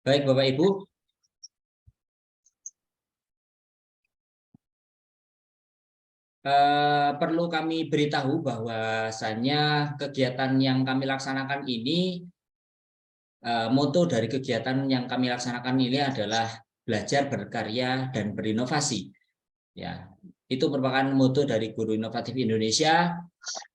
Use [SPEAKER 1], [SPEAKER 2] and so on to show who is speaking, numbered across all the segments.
[SPEAKER 1] Baik, Bapak Ibu. Perlu kami beritahu bahwasannya kegiatan yang kami laksanakan ini, moto dari kegiatan yang kami laksanakan ini adalah belajar, berkarya, dan berinovasi. Ya, itu merupakan moto dari Guru Inovatif Indonesia,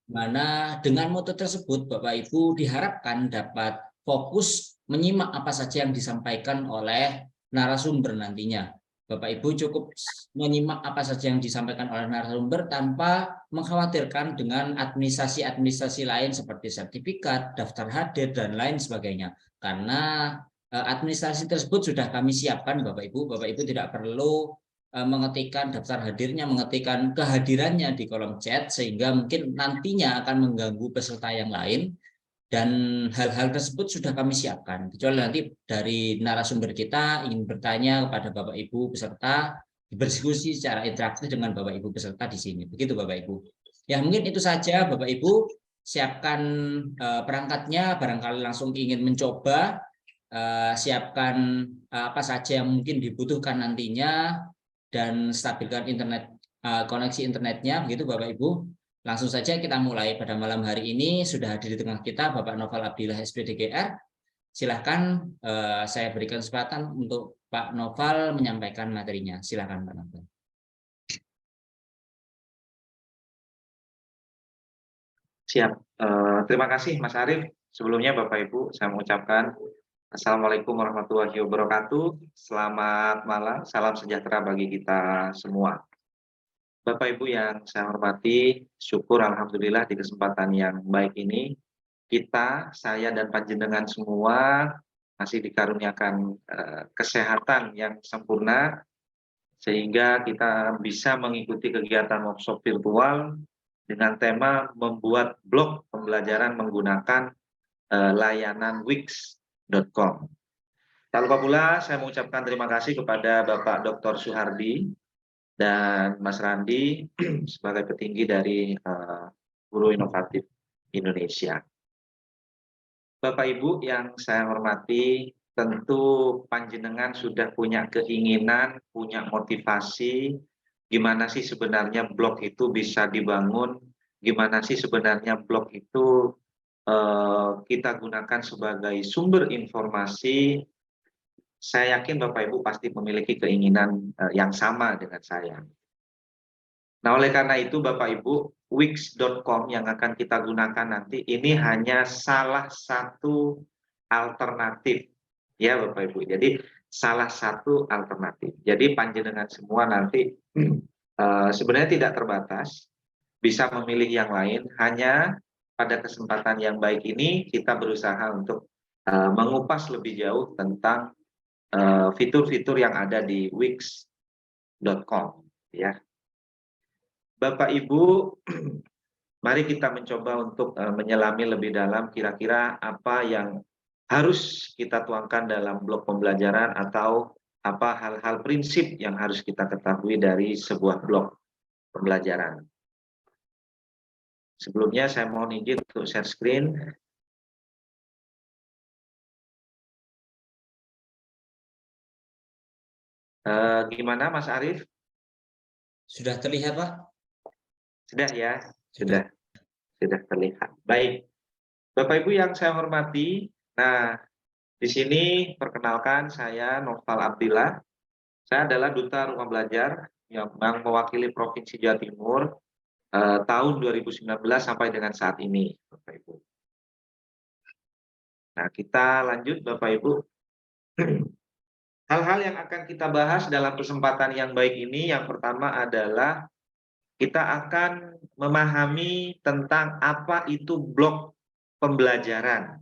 [SPEAKER 1] mana dengan moto tersebut Bapak Ibu diharapkan dapat fokus menyimak apa saja yang disampaikan oleh narasumber nantinya. Bapak Ibu cukup menyimak apa saja yang disampaikan oleh narasumber tanpa mengkhawatirkan dengan administrasi-administrasi lain seperti sertifikat, daftar hadir, dan lain sebagainya. Karena administrasi tersebut sudah kami siapkan Bapak Ibu. Bapak Ibu tidak perlu mengetikkan daftar hadirnya, mengetikkan kehadirannya di kolom chat, sehingga mungkin nantinya akan mengganggu peserta yang lain, dan hal-hal tersebut sudah kami siapkan. Kecuali nanti dari narasumber kita ingin bertanya kepada Bapak Ibu peserta, berdiskusi secara interaktif dengan Bapak Ibu peserta di sini. Begitu Bapak Ibu. Ya mungkin itu saja Bapak Ibu, siapkan perangkatnya, barangkali langsung ingin mencoba, siapkan apa saja yang mungkin dibutuhkan nantinya, dan stabilkan koneksi internetnya, begitu Bapak Ibu. Langsung saja kita mulai pada malam hari ini. Sudah hadir di tengah kita Bapak Noval Abdillah SPDGR. Silahkan saya berikan kesempatan untuk Pak Noval menyampaikan materinya. Silahkan Pak Noval.
[SPEAKER 2] Siap. Terima kasih Mas Arief. Sebelumnya Bapak Ibu, saya mengucapkan Assalamualaikum warahmatullahi wabarakatuh. Selamat malam, salam sejahtera bagi kita semua. Bapak Ibu yang saya hormati, syukur Alhamdulillah di kesempatan yang baik ini, saya dan panjenengan semua masih dikaruniakan kesehatan yang sempurna, sehingga kita bisa mengikuti kegiatan workshop virtual dengan tema membuat blog pembelajaran menggunakan layanan wix.com. Tak lupa pula saya mengucapkan terima kasih kepada Bapak Dr. Suhardi dan Mas Randi sebagai petinggi dari Guru Inovatif Indonesia. Bapak Ibu yang saya hormati, tentu panjenengan sudah punya keinginan, punya motivasi, gimana sih sebenarnya blog itu bisa dibangun, gimana sih sebenarnya blog itu kita gunakan sebagai sumber informasi. Saya yakin Bapak Ibu pasti memiliki keinginan yang sama dengan saya. Nah, oleh karena itu Bapak Ibu, wix.com yang akan kita gunakan nanti ini hanya salah satu alternatif ya Bapak Ibu. Jadi salah satu alternatif. Jadi panjenengan semua nanti sebenarnya tidak terbatas, bisa memilih yang lain. Hanya pada kesempatan yang baik ini kita berusaha untuk mengupas lebih jauh tentang fitur-fitur yang ada di wix.com ya. Bapak Ibu, mari kita mencoba untuk menyelami lebih dalam kira-kira apa yang harus kita tuangkan dalam blok pembelajaran atau apa hal-hal prinsip yang harus kita ketahui dari sebuah blok pembelajaran. Sebelumnya saya mohon izin untuk share screen. Gimana Mas Arief?
[SPEAKER 1] Sudah terlihat Pak?
[SPEAKER 2] Sudah ya, sudah terlihat. Baik, Bapak Ibu yang saya hormati, nah di sini perkenalkan saya Noval Abdillah. Saya adalah Duta Rumah Belajar yang mewakili Provinsi Jawa Timur tahun 2019 sampai dengan saat ini, Bapak Ibu. Nah, kita lanjut Bapak Ibu. Hal-hal yang akan kita bahas dalam kesempatan yang baik ini, yang pertama adalah kita akan memahami tentang apa itu blok pembelajaran.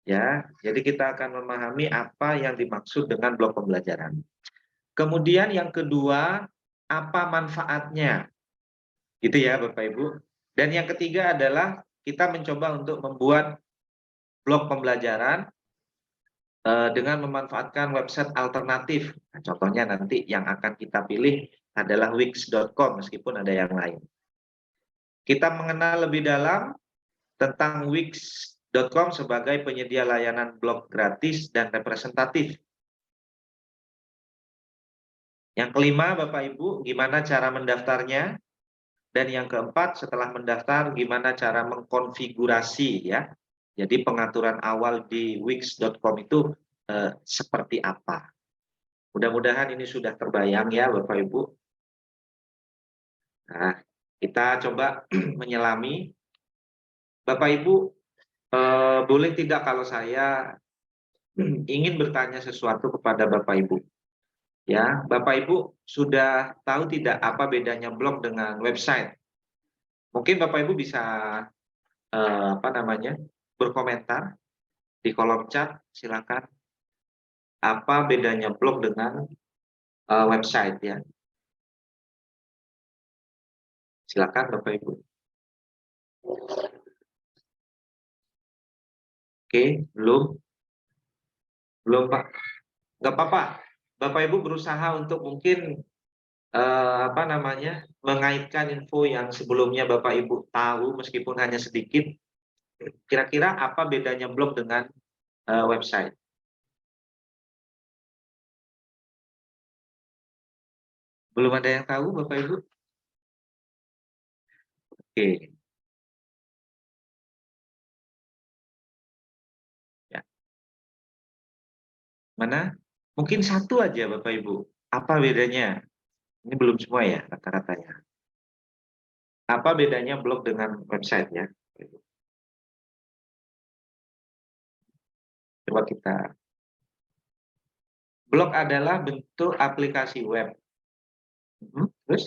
[SPEAKER 2] Ya, jadi kita akan memahami apa yang dimaksud dengan blok pembelajaran. Kemudian yang kedua, apa manfaatnya? Gitu ya Bapak Ibu. Dan yang ketiga adalah kita mencoba untuk membuat blok pembelajaran dengan memanfaatkan website alternatif. Nah, contohnya nanti yang akan kita pilih adalah wix.com meskipun ada yang lain. Kita mengenal lebih dalam tentang wix.com sebagai penyedia layanan blog gratis dan representatif Yang kelima, Bapak Ibu, gimana cara mendaftarnya? Dan yang keempat, setelah mendaftar, gimana cara mengkonfigurasi ya. Jadi pengaturan awal di wix.com itu seperti apa? Mudah-mudahan ini sudah terbayang ya Bapak Ibu. Nah, kita coba menyelami. Bapak Ibu, boleh tidak kalau saya ingin bertanya sesuatu kepada Bapak Ibu? Ya, Bapak Ibu sudah tahu tidak apa bedanya blog dengan website? Mungkin Bapak Ibu bisa berkomentar di kolom chat, silakan. Apa bedanya blog dengan website ya? Silakan Bapak Ibu. Oke, belum Pak. Nggak apa-apa. Bapak Ibu berusaha untuk mungkin mengaitkan info yang sebelumnya Bapak Ibu tahu meskipun hanya sedikit. Kira-kira apa bedanya blog dengan website? Belum ada yang tahu Bapak Ibu? Oke. Ya. Mana? Mungkin satu aja Bapak Ibu. Apa bedanya? Ini belum semua ya kata-katanya. Apa bedanya blog dengan website ya? Coba kita. Blog adalah bentuk aplikasi web. Terus?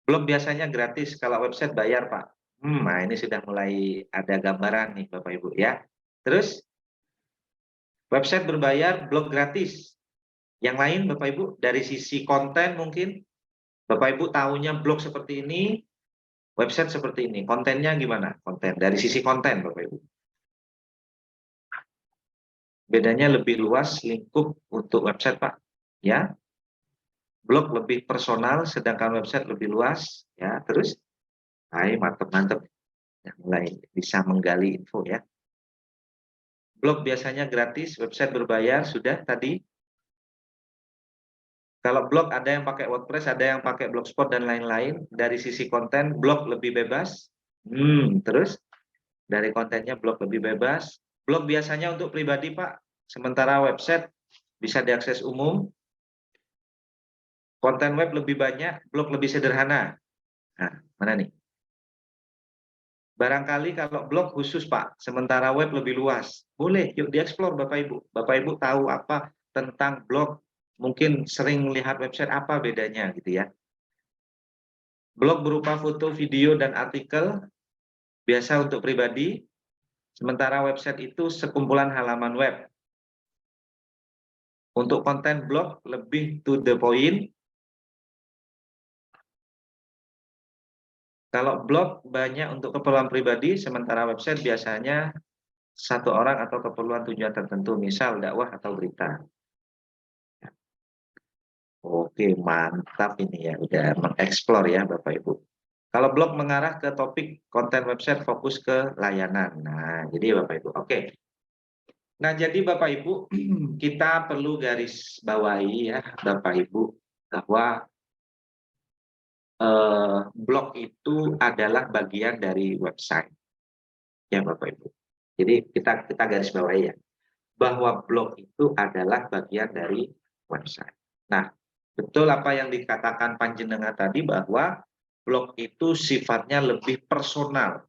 [SPEAKER 2] Blog biasanya gratis, kalau website bayar Pak. Nah ini sudah mulai ada gambaran nih Bapak Ibu ya. Terus? Website berbayar, blog gratis. Yang lain Bapak Ibu, dari sisi konten mungkin, Bapak Ibu tahunya blog seperti ini, website seperti ini. Kontennya gimana? Konten, dari sisi konten Bapak Ibu. Bedanya lebih luas lingkup untuk website Pak. Ya, blog lebih personal, sedangkan website lebih luas. Ya, terus? Hai, mantep-mantep. Ya, mulai bisa menggali info ya. Blog biasanya gratis, website berbayar, sudah tadi. Kalau blog ada yang pakai WordPress, ada yang pakai Blogspot dan lain-lain. Dari sisi konten, blog lebih bebas. Terus dari kontennya blog lebih bebas. Blog biasanya untuk pribadi Pak, sementara website bisa diakses umum. Konten web lebih banyak, blog lebih sederhana. Nah, mana nih? Barangkali kalau blog khusus Pak, sementara web lebih luas. Boleh, yuk dieksplor Bapak Ibu. Bapak Ibu tahu apa tentang blog? Mungkin sering melihat website, apa bedanya gitu ya. Blog berupa foto, video, dan artikel, biasa untuk pribadi. Sementara website itu sekumpulan halaman web. Untuk konten blog lebih to the point. Kalau blog banyak untuk keperluan pribadi, sementara website biasanya satu orang atau keperluan tujuan tertentu, misal dakwah atau berita. Oke, mantap ini ya, udah mengeksplor ya Bapak Ibu. Kalau blog mengarah ke topik, konten website fokus ke layanan. Nah, jadi Bapak Ibu, oke. Nah, jadi Bapak Ibu, kita perlu garis bawahi ya Bapak Ibu, bahwa blog itu adalah bagian dari website. Ya Bapak Ibu. Jadi kita garis bawahi ya, bahwa blog itu adalah bagian dari website. Nah, betul apa yang dikatakan Panjenengan tadi, bahwa blog itu sifatnya lebih personal.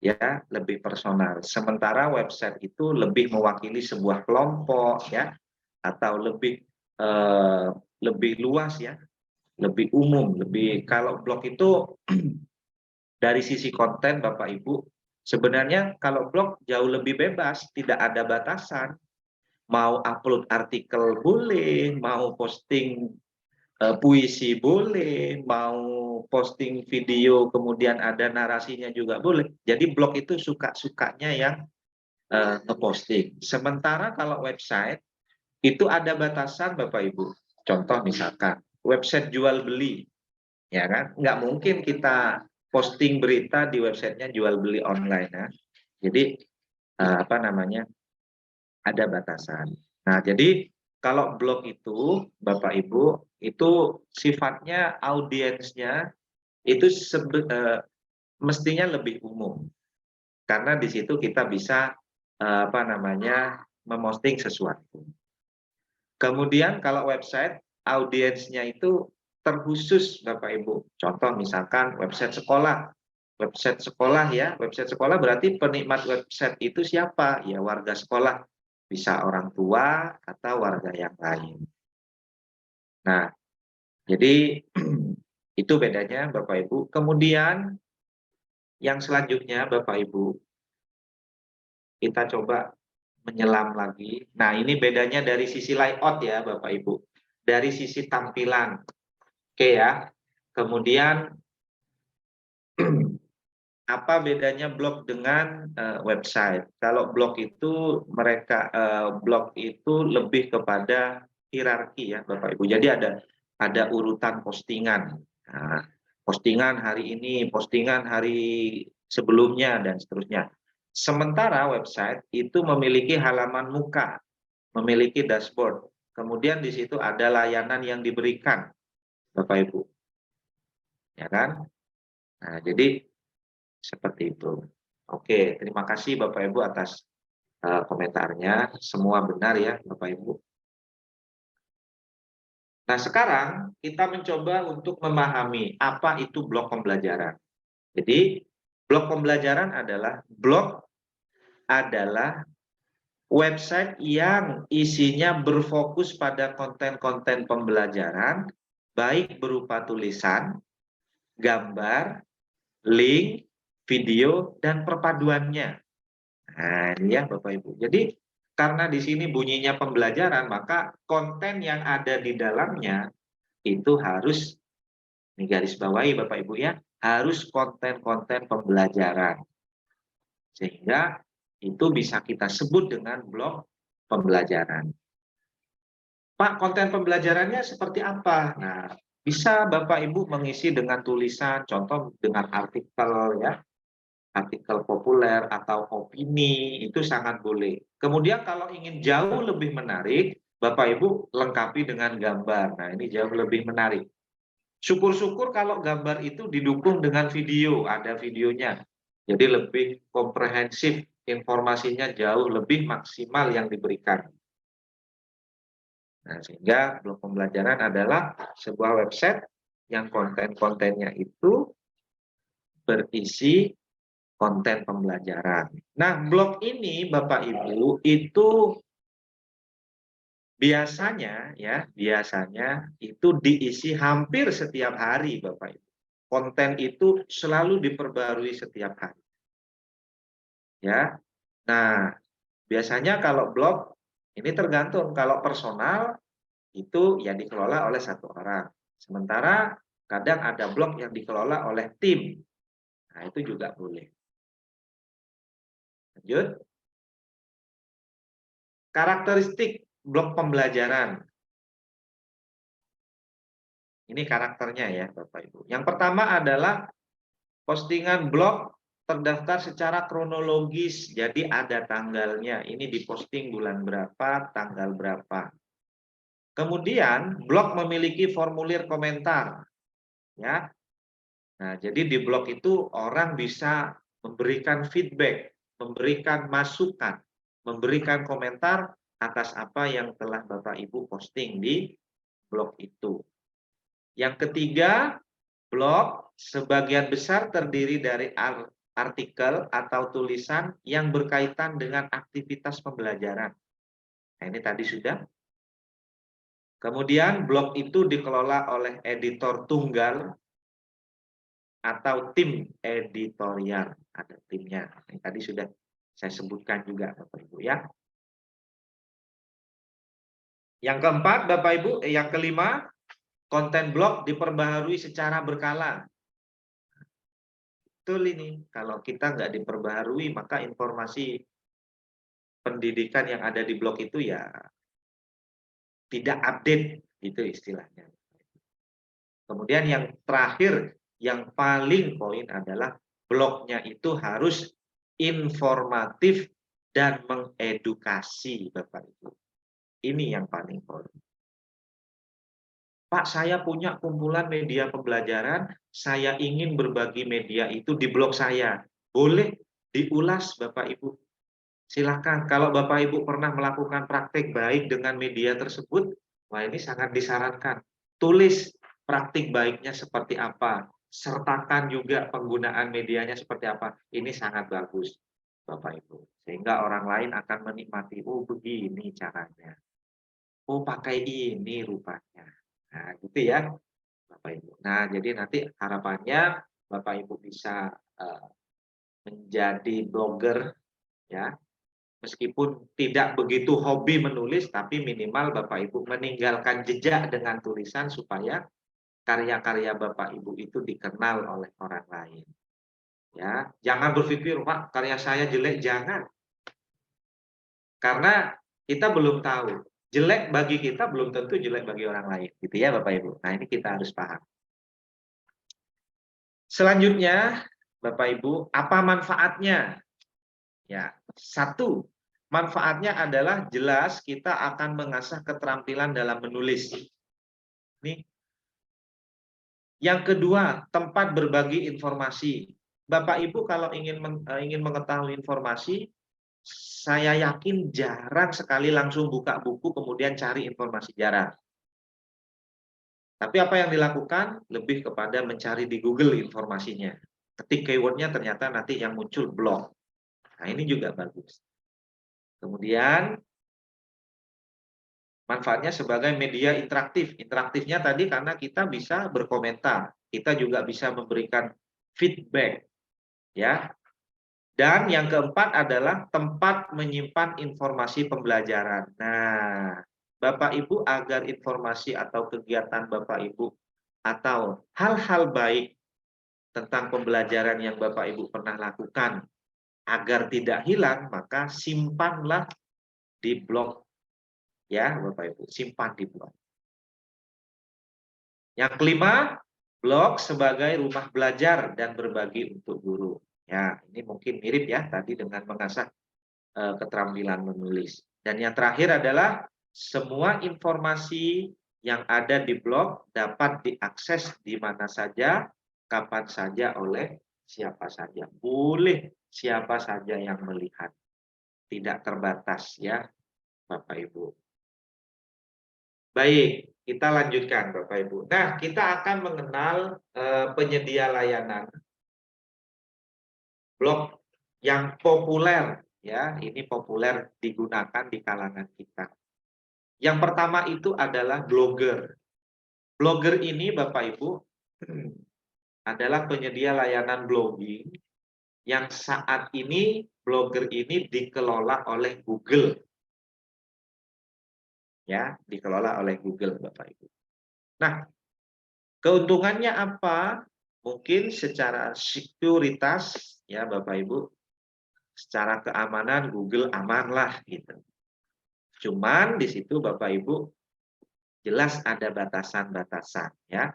[SPEAKER 2] Ya, lebih personal. Sementara website itu lebih mewakili sebuah kelompok ya, atau lebih luas ya, lebih umum, kalau blog itu dari sisi konten Bapak Ibu, sebenarnya kalau blog jauh lebih bebas, tidak ada batasan. Mau upload artikel boleh, mau posting puisi boleh, mau posting video kemudian ada narasinya juga boleh. Jadi blog itu suka-sukanya yang ngeposting. Sementara kalau website itu ada batasan Bapak Ibu. Contoh misalkan website jual beli, ya kan? Nggak mungkin kita posting berita di websitenya jual beli online ya. Jadi ada batasan. Nah, jadi kalau blog itu, Bapak Ibu, itu sifatnya audiensnya itu mestinya lebih umum. Karena di situ kita bisa memosting sesuatu. Kemudian kalau website, audiensnya itu terkhusus Bapak Ibu. Contoh misalkan website sekolah. Website sekolah ya, website sekolah berarti penikmat website itu siapa? Ya warga sekolah. Bisa orang tua atau warga yang lain. Nah, jadi itu bedanya Bapak Ibu. Kemudian yang selanjutnya Bapak Ibu, kita coba menyelam lagi. Nah, ini bedanya dari sisi layout ya Bapak Ibu. Dari sisi tampilan. Oke ya. Kemudian apa bedanya blog dengan website? Kalau blog itu blog itu lebih kepada hierarki ya Bapak Ibu. Jadi ada urutan postingan. Nah, postingan hari ini, postingan hari sebelumnya dan seterusnya. Sementara website itu memiliki halaman muka, memiliki dashboard. Kemudian di situ ada layanan yang diberikan, Bapak Ibu. Ya kan? Nah, jadi seperti itu. Oke, terima kasih Bapak Ibu atas komentarnya. Semua benar ya Bapak Ibu. Nah, sekarang kita mencoba untuk memahami apa itu blok pembelajaran. Jadi, blok pembelajaran adalah website yang isinya berfokus pada konten-konten pembelajaran, baik berupa tulisan, gambar, link, video, dan perpaduannya. Nah, ini ya Bapak Ibu. Jadi, karena di sini bunyinya pembelajaran, maka konten yang ada di dalamnya itu harus, ini garis bawahi Bapak Ibu ya, harus konten-konten pembelajaran. Sehingga itu bisa kita sebut dengan blok pembelajaran. Pak, konten pembelajarannya seperti apa? Nah, bisa Bapak Ibu mengisi dengan tulisan, contoh dengan artikel ya, artikel populer atau opini, itu sangat boleh. Kemudian kalau ingin jauh lebih menarik, Bapak Ibu lengkapi dengan gambar. Nah, ini jauh lebih menarik. Syukur-syukur kalau gambar itu didukung dengan video, ada videonya. Jadi lebih komprehensif, informasinya jauh lebih maksimal yang diberikan. Nah, sehingga blok pembelajaran adalah sebuah website yang konten-kontennya itu berisi konten pembelajaran. Nah, blog ini Bapak Ibu itu biasanya itu diisi hampir setiap hari Bapak Ibu. Konten itu selalu diperbarui setiap hari. Ya. Nah, biasanya kalau blog ini tergantung, kalau personal itu ya dikelola oleh satu orang. Sementara kadang ada blog yang dikelola oleh tim. Nah, itu juga boleh. Lanjut. Karakteristik blog pembelajaran. Ini karakternya ya Bapak Ibu. Yang pertama adalah postingan blog terdaftar secara kronologis. Jadi ada tanggalnya. Ini diposting bulan berapa, tanggal berapa. Kemudian blog memiliki formulir komentar. Ya. Nah, jadi di blog itu orang bisa memberikan feedback, memberikan masukan, memberikan komentar atas apa yang telah Bapak Ibu posting di blog itu. Yang ketiga, blog sebagian besar terdiri dari artikel atau tulisan yang berkaitan dengan aktivitas pembelajaran. Nah, ini tadi sudah. Kemudian blog itu dikelola oleh editor tunggal atau tim editorial. Ada timnya. Ini tadi sudah saya sebutkan juga Bapak Ibu ya. Yang keempat Bapak Ibu, yang kelima, konten blog diperbaharui secara berkala. Betul ini, kalau kita nggak diperbaharui, maka informasi pendidikan yang ada di blog itu ya tidak update, itu istilahnya. Kemudian yang terakhir, yang paling poin adalah blognya itu harus informatif dan mengedukasi, Bapak Ibu. Ini yang paling penting. Pak, saya punya kumpulan media pembelajaran, saya ingin berbagi media itu di blog saya. Boleh diulas Bapak Ibu. Silakan. Kalau Bapak Ibu pernah melakukan praktik baik dengan media tersebut, wah ini sangat disarankan. Tulis praktik baiknya seperti apa. Sertakan juga penggunaan medianya seperti apa. Ini sangat bagus, Bapak Ibu. Sehingga orang lain akan menikmati, oh begini caranya. Oh pakai ini rupanya. Nah gitu ya, Bapak Ibu. Nah jadi nanti harapannya Bapak Ibu bisa menjadi blogger ya. Meskipun tidak begitu hobi menulis, tapi minimal Bapak Ibu meninggalkan jejak dengan tulisan supaya karya-karya Bapak Ibu itu dikenal oleh orang lain. Ya, jangan berpikir, Pak, karya saya jelek, jangan. Karena kita belum tahu. Jelek bagi kita belum tentu jelek bagi orang lain, gitu ya Bapak Ibu. Nah, ini kita harus paham. Selanjutnya, Bapak Ibu, apa manfaatnya? Ya, satu, manfaatnya adalah jelas kita akan mengasah keterampilan dalam menulis. Nih. Yang kedua, tempat berbagi informasi. Bapak Ibu kalau ingin mengetahui informasi, saya yakin jarang sekali langsung buka buku kemudian cari informasi, jarang. Tapi apa yang dilakukan? Lebih kepada mencari di Google informasinya. Ketik keywordnya ternyata nanti yang muncul blog. Nah ini juga bagus. Kemudian manfaatnya sebagai media interaktif. Interaktifnya tadi karena kita bisa berkomentar, kita juga bisa memberikan feedback, ya. Dan yang keempat adalah tempat menyimpan informasi pembelajaran. Nah, Bapak Ibu agar informasi atau kegiatan Bapak Ibu atau hal-hal baik tentang pembelajaran yang Bapak Ibu pernah lakukan agar tidak hilang, maka simpanlah di blog. Ya, Bapak Ibu, simpan di blog. Yang kelima, blog sebagai rumah belajar dan berbagi untuk guru. Ya, ini mungkin mirip ya tadi dengan mengasah keterampilan menulis. Dan yang terakhir adalah semua informasi yang ada di blog dapat diakses di mana saja, kapan saja oleh siapa saja. Boleh siapa saja yang melihat. Tidak terbatas ya, Bapak Ibu. Baik, kita lanjutkan Bapak Ibu. Nah, kita akan mengenal penyedia layanan blog yang populer ya. Ini populer digunakan di kalangan kita. Yang pertama itu adalah blogger. Blogger ini Bapak Ibu adalah penyedia layanan blogging yang saat ini blogger ini dikelola oleh Google. Ya, dikelola oleh Google Bapak Ibu. Nah, keuntungannya apa? Mungkin secara sekuritas ya Bapak Ibu, secara keamanan Google aman lah gitu. Cuman di situ Bapak Ibu jelas ada batasan-batasan ya.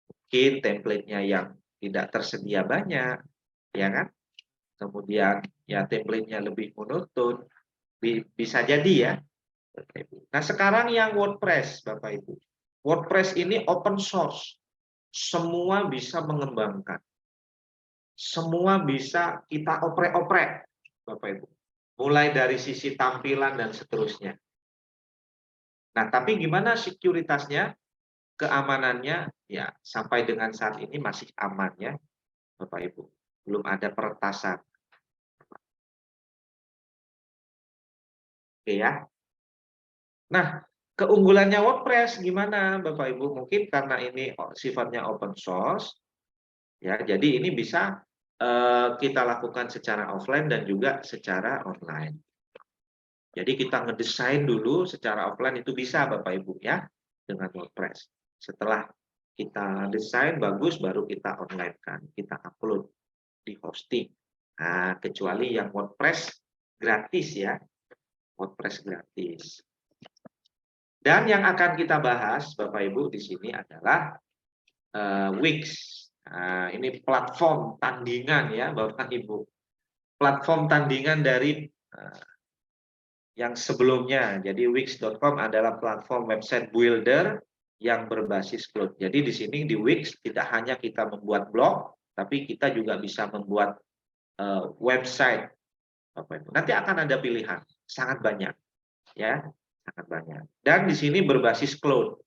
[SPEAKER 2] Mungkin template-nya yang tidak tersedia banyak, ya kan? Kemudian ya template-nya lebih monoton, bisa jadi ya. Nah sekarang yang WordPress Bapak Ibu. WordPress ini open source. Semua bisa mengembangkan. Semua bisa kita oprek-oprek Bapak Ibu. Mulai dari sisi tampilan dan seterusnya. Nah tapi gimana sekuritasnya? Keamanannya ya sampai dengan saat ini masih aman ya Bapak Ibu. Belum ada peretasan. Oke ya. Nah, keunggulannya WordPress gimana Bapak Ibu? Mungkin karena ini sifatnya open source, ya. Jadi ini bisa kita lakukan secara offline dan juga secara online. Jadi kita ngedesain dulu secara offline itu bisa Bapak Ibu ya dengan WordPress. Setelah kita desain bagus baru kita online kan, kita upload di hosting. Nah, kecuali yang WordPress gratis ya. WordPress gratis. Dan yang akan kita bahas Bapak Ibu di sini adalah Wix. Nah, ini platform tandingan ya Bapak Ibu. Platform tandingan dari yang sebelumnya. Jadi Wix.com adalah platform website builder yang berbasis cloud. Jadi di sini di Wix tidak hanya kita membuat blog, tapi kita juga bisa membuat website. Nanti akan ada pilihan, sangat banyak, ya, sangat banyak. Dan di sini berbasis cloud.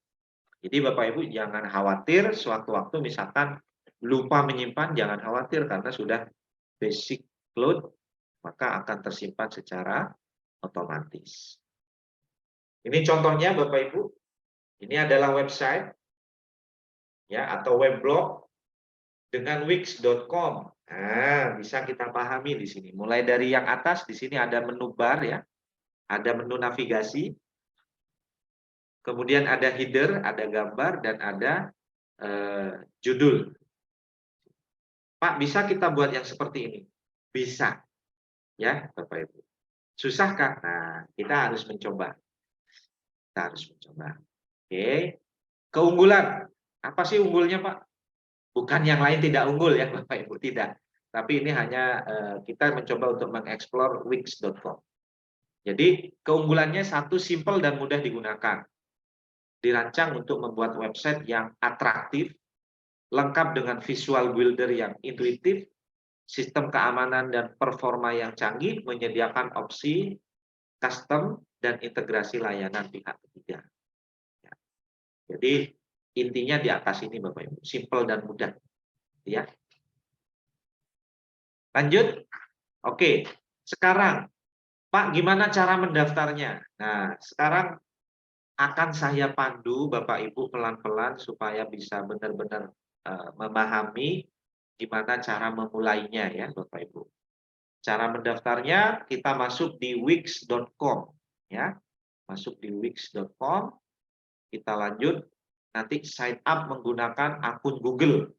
[SPEAKER 2] Jadi Bapak Ibu jangan khawatir sewaktu-waktu misalkan lupa menyimpan, jangan khawatir karena sudah basic cloud, maka akan tersimpan secara otomatis. Ini contohnya Bapak Ibu, ini adalah website ya atau weblog dengan wix.com. Nah, bisa kita pahami di sini. Mulai dari yang atas di sini ada menu bar ya, ada menu navigasi, kemudian ada header, ada gambar dan ada judul. Pak, bisa kita buat yang seperti ini? Bisa, ya Bapak Ibu. Susahkah? Nah, kita harus mencoba. Kita harus mencoba. Oke. Keunggulan. Apa sih unggulnya, Pak? Bukan yang lain tidak unggul ya, Bapak Ibu, tidak. Tapi ini hanya kita mencoba untuk mengeksplor wix.com. Jadi, keunggulannya satu, simple dan mudah digunakan. Dirancang untuk membuat website yang atraktif, lengkap dengan visual builder yang intuitif, sistem keamanan dan performa yang canggih, menyediakan opsi custom dan integrasi layanan pihak ketiga. Ya. Jadi intinya di atas ini Bapak Ibu, simple dan mudah. Ya. Lanjut. Oke, sekarang Pak gimana cara mendaftarnya? Nah, sekarang akan saya pandu Bapak Ibu pelan-pelan supaya bisa benar-benar memahami gimana cara memulainya ya Bapak Ibu. Cara mendaftarnya kita masuk di wix.com ya. Masuk di wix.com, kita lanjut nanti sign up menggunakan akun Google.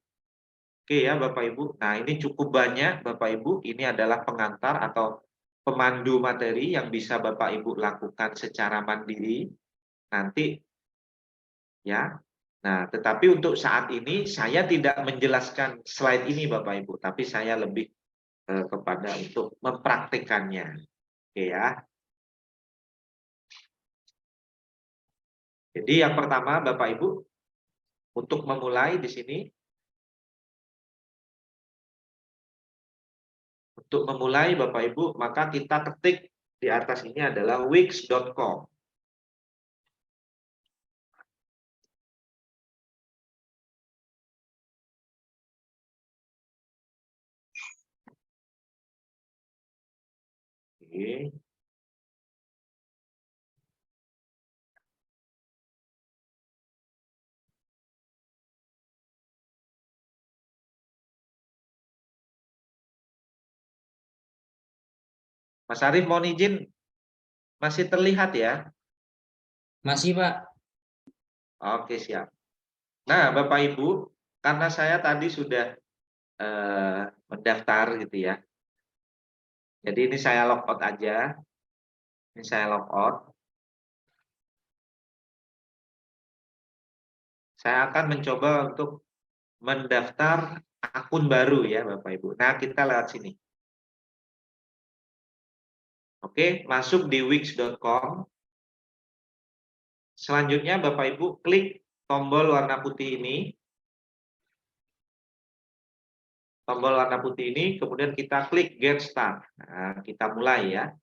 [SPEAKER 2] Oke ya Bapak Ibu. Nah, ini cukup banyak Bapak Ibu, ini adalah pengantar atau pemandu materi yang bisa Bapak Ibu lakukan secara mandiri nanti ya. Nah, tetapi untuk saat ini saya tidak menjelaskan slide ini Bapak Ibu, tapi saya lebih kepada untuk mempraktikannya. Oke ya. Jadi yang pertama Bapak Ibu, untuk memulai di sini, untuk memulai Bapak Ibu, maka kita ketik di atas ini adalah wix.com. Oke. Mas Arief mohon izin, masih terlihat ya?
[SPEAKER 1] Masih, Pak.
[SPEAKER 2] Oke, siap. Nah, Bapak Ibu, karena saya tadi sudah mendaftar gitu ya. Jadi ini saya logout aja. Ini saya logout. Saya akan mencoba untuk mendaftar akun baru ya Bapak Ibu. Nah, kita lewat sini. Oke, masuk di wix.com. Selanjutnya Bapak Ibu klik tombol warna putih ini. Tombol warna putih ini, kemudian kita klik Get Start. Nah, kita mulai ya.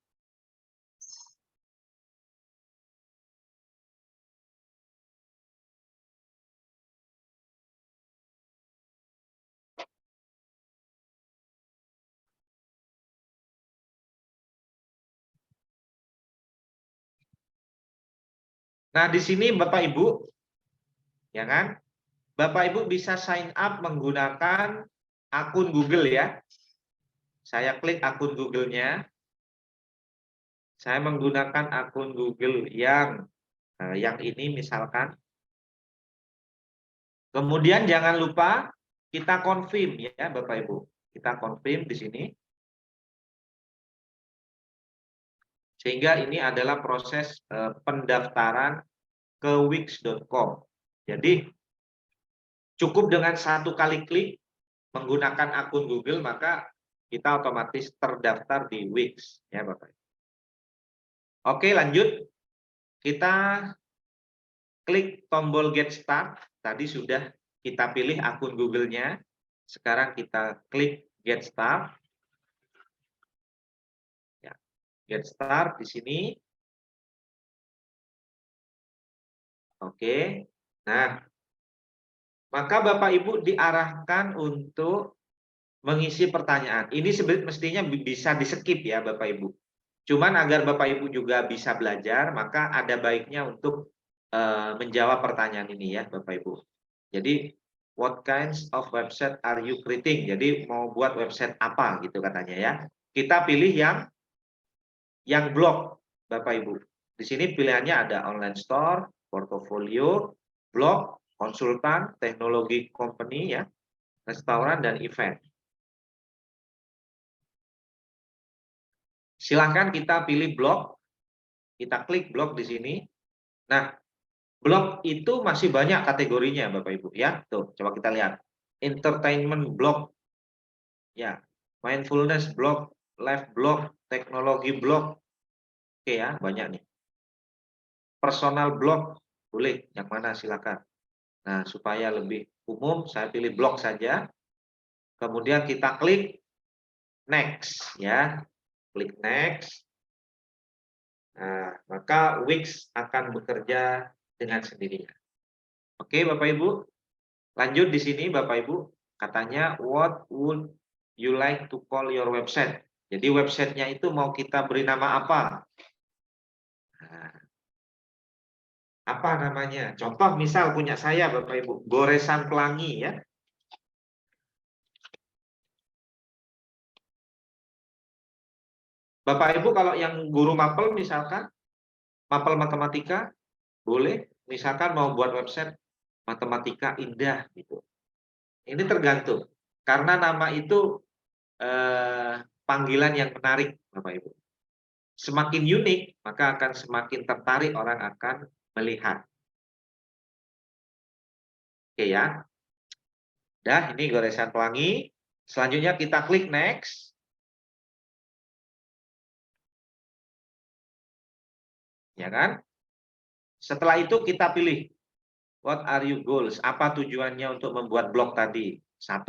[SPEAKER 2] Nah, di sini Bapak Ibu, ya kan? Bapak Ibu bisa sign up menggunakan akun Google ya. Saya klik akun Google-nya. Saya menggunakan akun Google yang ini misalkan. Kemudian jangan lupa kita confirm ya Bapak Ibu. Kita confirm di sini. Sehingga ini adalah proses pendaftaran ke wix.com. Jadi cukup dengan satu kali klik menggunakan akun Google maka kita otomatis terdaftar di Wix ya Bapak. Oke, lanjut. Kita klik tombol Get Start. Tadi sudah kita pilih akun Google-nya. Sekarang kita klik Get Start. Ya, Get Start di sini. Oke. Nah, maka Bapak Ibu diarahkan untuk mengisi pertanyaan. Ini sebenarnya mestinya bisa di-skip ya Bapak Ibu. Cuman agar Bapak Ibu juga bisa belajar, maka ada baiknya untuk menjawab pertanyaan ini ya Bapak Ibu. Jadi, what kinds of website are you creating? Jadi mau buat website apa gitu katanya ya. Kita pilih yang blog Bapak Ibu. Di sini pilihannya ada online store, portofolio, blog, konsultan, teknologi company ya, restoran dan event. Silahkan kita pilih blog, kita klik blog di sini. Nah, blog itu masih banyak kategorinya Bapak Ibu ya. Tuh, coba kita lihat. Entertainment blog, ya, mindfulness blog, life blog, teknologi blog. Oke ya, banyak nih. Personal blog, boleh, yang mana silakan. Nah, supaya lebih umum, saya pilih blog saja. Kemudian kita klik next ya. Klik next. Nah, maka Wix akan bekerja dengan sendirinya. Oke, Bapak Ibu. Lanjut di sini Bapak Ibu, katanya what would you like to call your website? Jadi websitenya itu mau kita beri nama apa? Nah, apa namanya? Contoh misal punya saya Bapak Ibu, Goresan Pelangi ya. Bapak Ibu kalau yang guru mapel misalkan, mapel matematika, boleh misalkan mau buat website matematika indah gitu. Ini tergantung. Karena nama itu panggilan yang menarik Bapak Ibu. Semakin unik, maka akan semakin tertarik orang akan melihat. Oke ya. Dah, ini Goresan Pelangi. Selanjutnya kita klik next. Ya kan? Setelah itu kita pilih what are your goals? Apa tujuannya untuk membuat blog tadi? 1.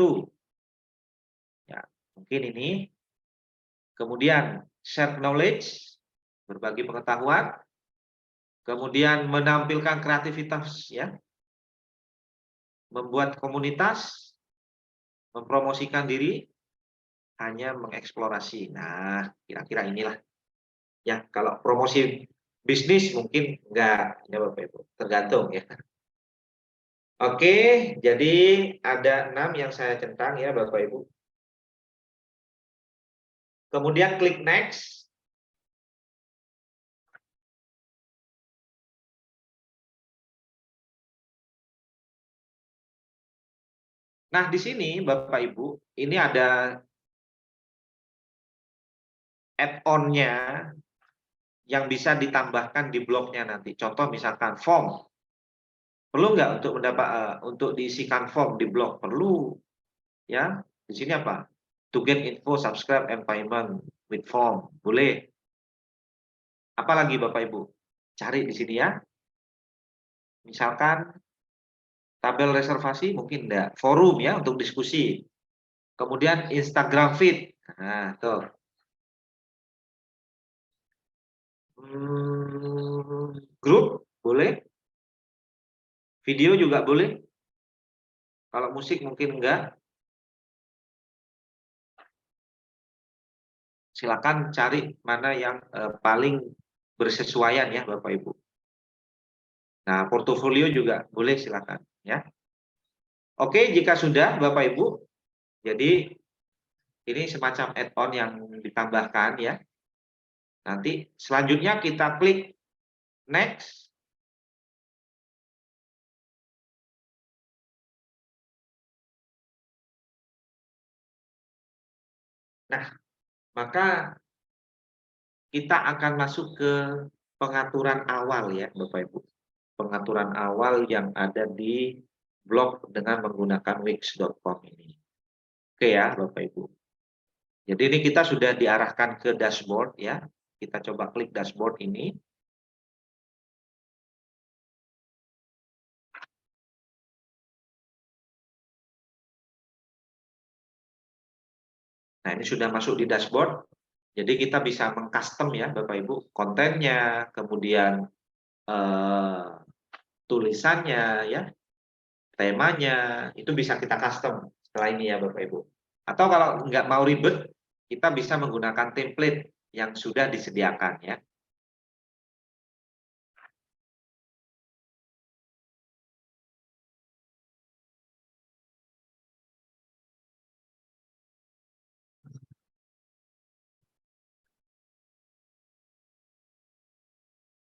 [SPEAKER 2] Ya, mungkin ini. Kemudian share knowledge, berbagi pengetahuan. Kemudian menampilkan kreativitas ya. Membuat komunitas, mempromosikan diri, hanya mengeksplorasi. Nah, kira-kira inilah. Ya, kalau promosi bisnis mungkin enggak, ya Bapak Ibu, tergantung ya. Oke, jadi ada 6 yang saya centang ya Bapak Ibu. Kemudian klik next. Nah, di sini Bapak Ibu, ini ada add-on-nya yang bisa ditambahkan di blognya nanti. Contoh misalkan form. Perlu nggak untuk diisikan form di blog? Perlu. Ya, di sini apa? To get info, subscribe, and payment with form. Boleh. Apalagi Bapak Ibu? Cari di sini ya. Misalkan tabel reservasi mungkin enggak. Forum ya untuk diskusi. Kemudian Instagram feed. Nah, tuh. Grup boleh. Video juga boleh. Kalau musik mungkin enggak. Silakan cari mana yang paling bersesuaian ya Bapak Ibu. Nah, portofolio juga boleh silakan ya. Oke, jika sudah Bapak Ibu, jadi ini semacam add-on yang ditambahkan ya. Nanti selanjutnya kita klik next. Nah, maka kita akan masuk ke pengaturan awal ya Bapak Ibu. Pengaturan awal yang ada di blog dengan menggunakan wix.com ini. Oke ya Bapak Ibu. Jadi ini kita sudah diarahkan ke dashboard ya. Kita coba klik dashboard ini. Nah, ini sudah masuk di dashboard. Jadi kita bisa mengcustom ya Bapak Ibu, kontennya, kemudian tulisannya ya, temanya, itu bisa kita custom setelah ini ya Bapak Ibu. Atau kalau nggak mau ribet, kita bisa menggunakan template yang sudah disediakan ya.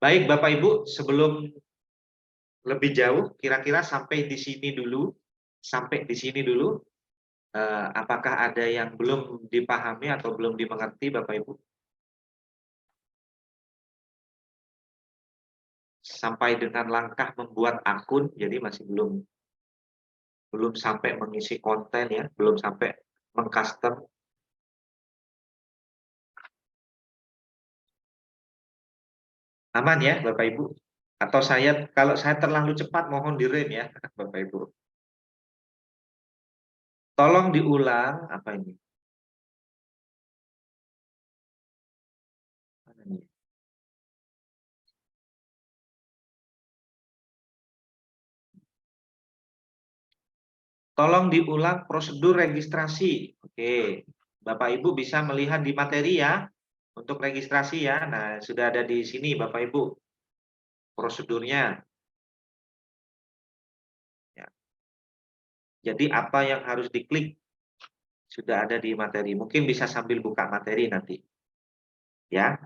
[SPEAKER 2] Baik Bapak Ibu, sebelum lebih jauh, kira-kira sampai di sini dulu, apakah ada yang belum dipahami atau belum dimengerti Bapak Ibu? Sampai dengan langkah membuat akun, jadi masih belum sampai mengisi konten ya, belum sampai mengcustom. Aman ya Bapak Ibu? Atau kalau saya terlalu cepat mohon direm ya Bapak Ibu. Tolong diulang apa ini? Mana nih? Tolong diulang prosedur registrasi. Oke, Bapak Ibu bisa melihat di materi ya untuk registrasi ya. Nah, sudah ada di sini Bapak Ibu prosedurnya. Ya. Jadi apa yang harus diklik sudah ada di materi. Mungkin bisa sambil buka materi nanti. Ya.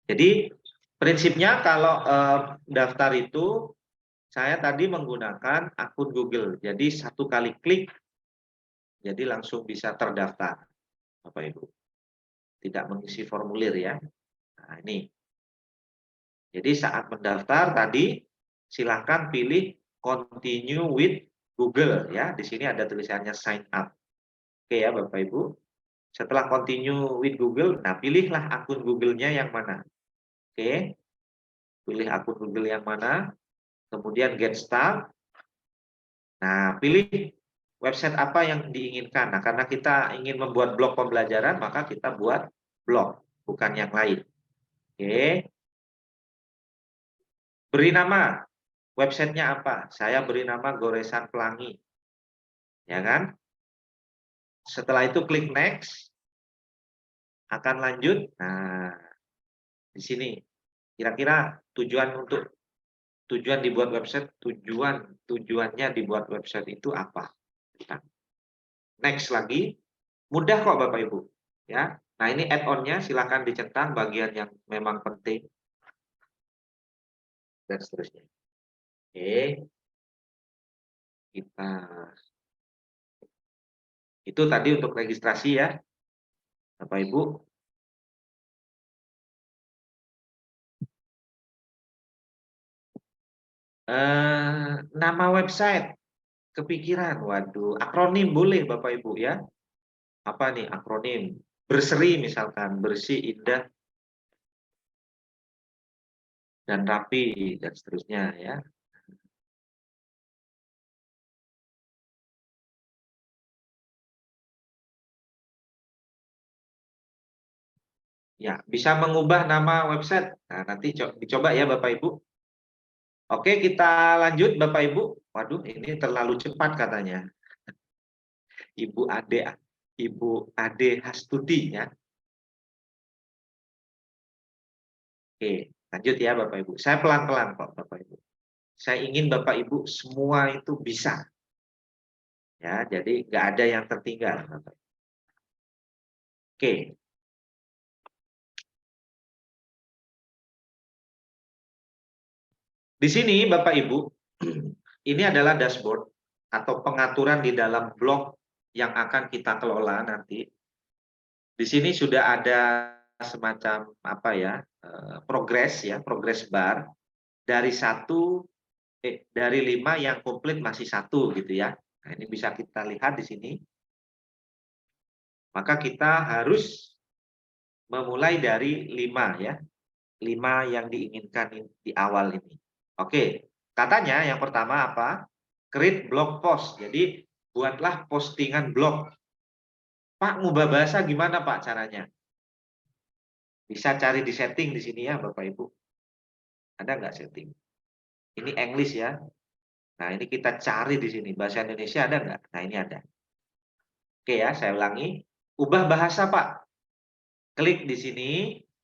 [SPEAKER 2] Jadi prinsipnya kalau daftar itu saya tadi menggunakan akun Google. Jadi satu kali klik jadi langsung bisa terdaftar. Bapak Ibu. Tidak mengisi formulir ya. Nah, ini. Jadi saat mendaftar tadi silahkan pilih continue with Google ya. Di sini ada tulisannya sign up. Oke ya Bapak Ibu. Setelah continue with Google, nah pilihlah akun Google-nya yang mana. Oke. Pilih akun Google yang mana. Kemudian get start. Nah, pilih website apa yang diinginkan. Nah, karena kita ingin membuat blog pembelajaran, maka kita buat blog, bukan yang lain. Oke. Beri nama. Websitenya apa? Saya beri nama Goresan Pelangi. Ya kan? Setelah itu klik next. Akan lanjut. Nah, di sini. Kira-kira tujuan dibuat website, tujuannya dibuat website itu apa? Next lagi. Mudah kok Bapak Ibu. Ya. Nah, ini add-on-nya silakan dicentang bagian yang memang penting dan seterusnya. Oke. Kita itu tadi untuk registrasi ya. Bapak Ibu. Nama website kepikiran. Waduh, akronim boleh Bapak Ibu ya. Apa nih akronim? Berseri misalkan, bersih, indah dan rapi dan seterusnya ya. Ya, bisa mengubah nama website. Nah, nanti dicoba ya Bapak Ibu. Oke, kita lanjut Bapak Ibu. Waduh, ini terlalu cepat katanya. Ibu Ade Hastuti ya. Oke, lanjut ya Bapak Ibu. Saya pelan-pelan kok Bapak Ibu. Saya ingin Bapak Ibu semua itu bisa. Ya, jadi nggak ada yang tertinggal Bapak Ibu. Oke. Di sini Bapak Ibu, ini adalah dashboard atau pengaturan di dalam blog yang akan kita kelola nanti. Di sini sudah ada semacam apa ya, progress bar dari dari 5 yang komplit masih 1 gitu ya. Nah, ini bisa kita lihat di sini. Maka kita harus memulai dari 5 ya. 5 yang diinginkan di awal ini. Oke, katanya yang pertama apa? Create blog post. Jadi buatlah postingan blog. Pak, ngubah bahasa gimana Pak caranya? Bisa cari di setting di sini ya Bapak Ibu. Ada nggak setting? Ini English ya. Nah, ini kita cari di sini. Bahasa Indonesia ada nggak? Nah, ini ada. Oke ya, saya ulangi. Ubah bahasa Pak. Klik di sini,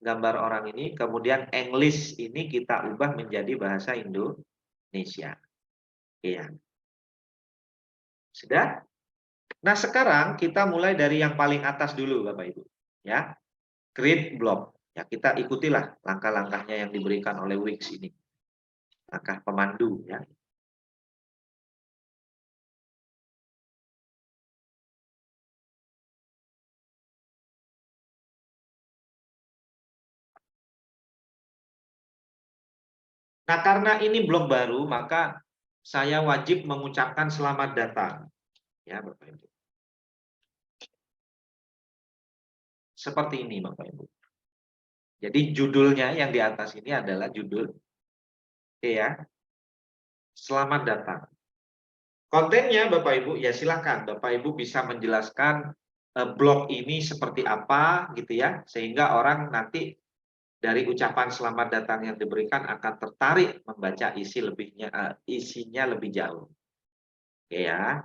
[SPEAKER 2] gambar orang ini. Kemudian English ini kita ubah menjadi bahasa Indonesia. Oke ya. Sudah? Nah, sekarang kita mulai dari yang paling atas dulu Bapak Ibu. Ya, create blog. Ya, kita ikutilah langkah-langkahnya yang diberikan oleh Wix ini. Langkah pemandu ya. Nah, karena ini blog baru, maka saya wajib mengucapkan selamat datang. Ya, Bapak Ibu. Seperti ini, Bapak Ibu. Jadi judulnya yang di atas ini adalah judul. Oke ya. Selamat datang. Kontennya Bapak Ibu, ya silakan Bapak Ibu bisa menjelaskan blog ini seperti apa gitu ya, sehingga orang nanti dari ucapan selamat datang yang diberikan akan tertarik membaca isinya lebih jauh. Oke ya.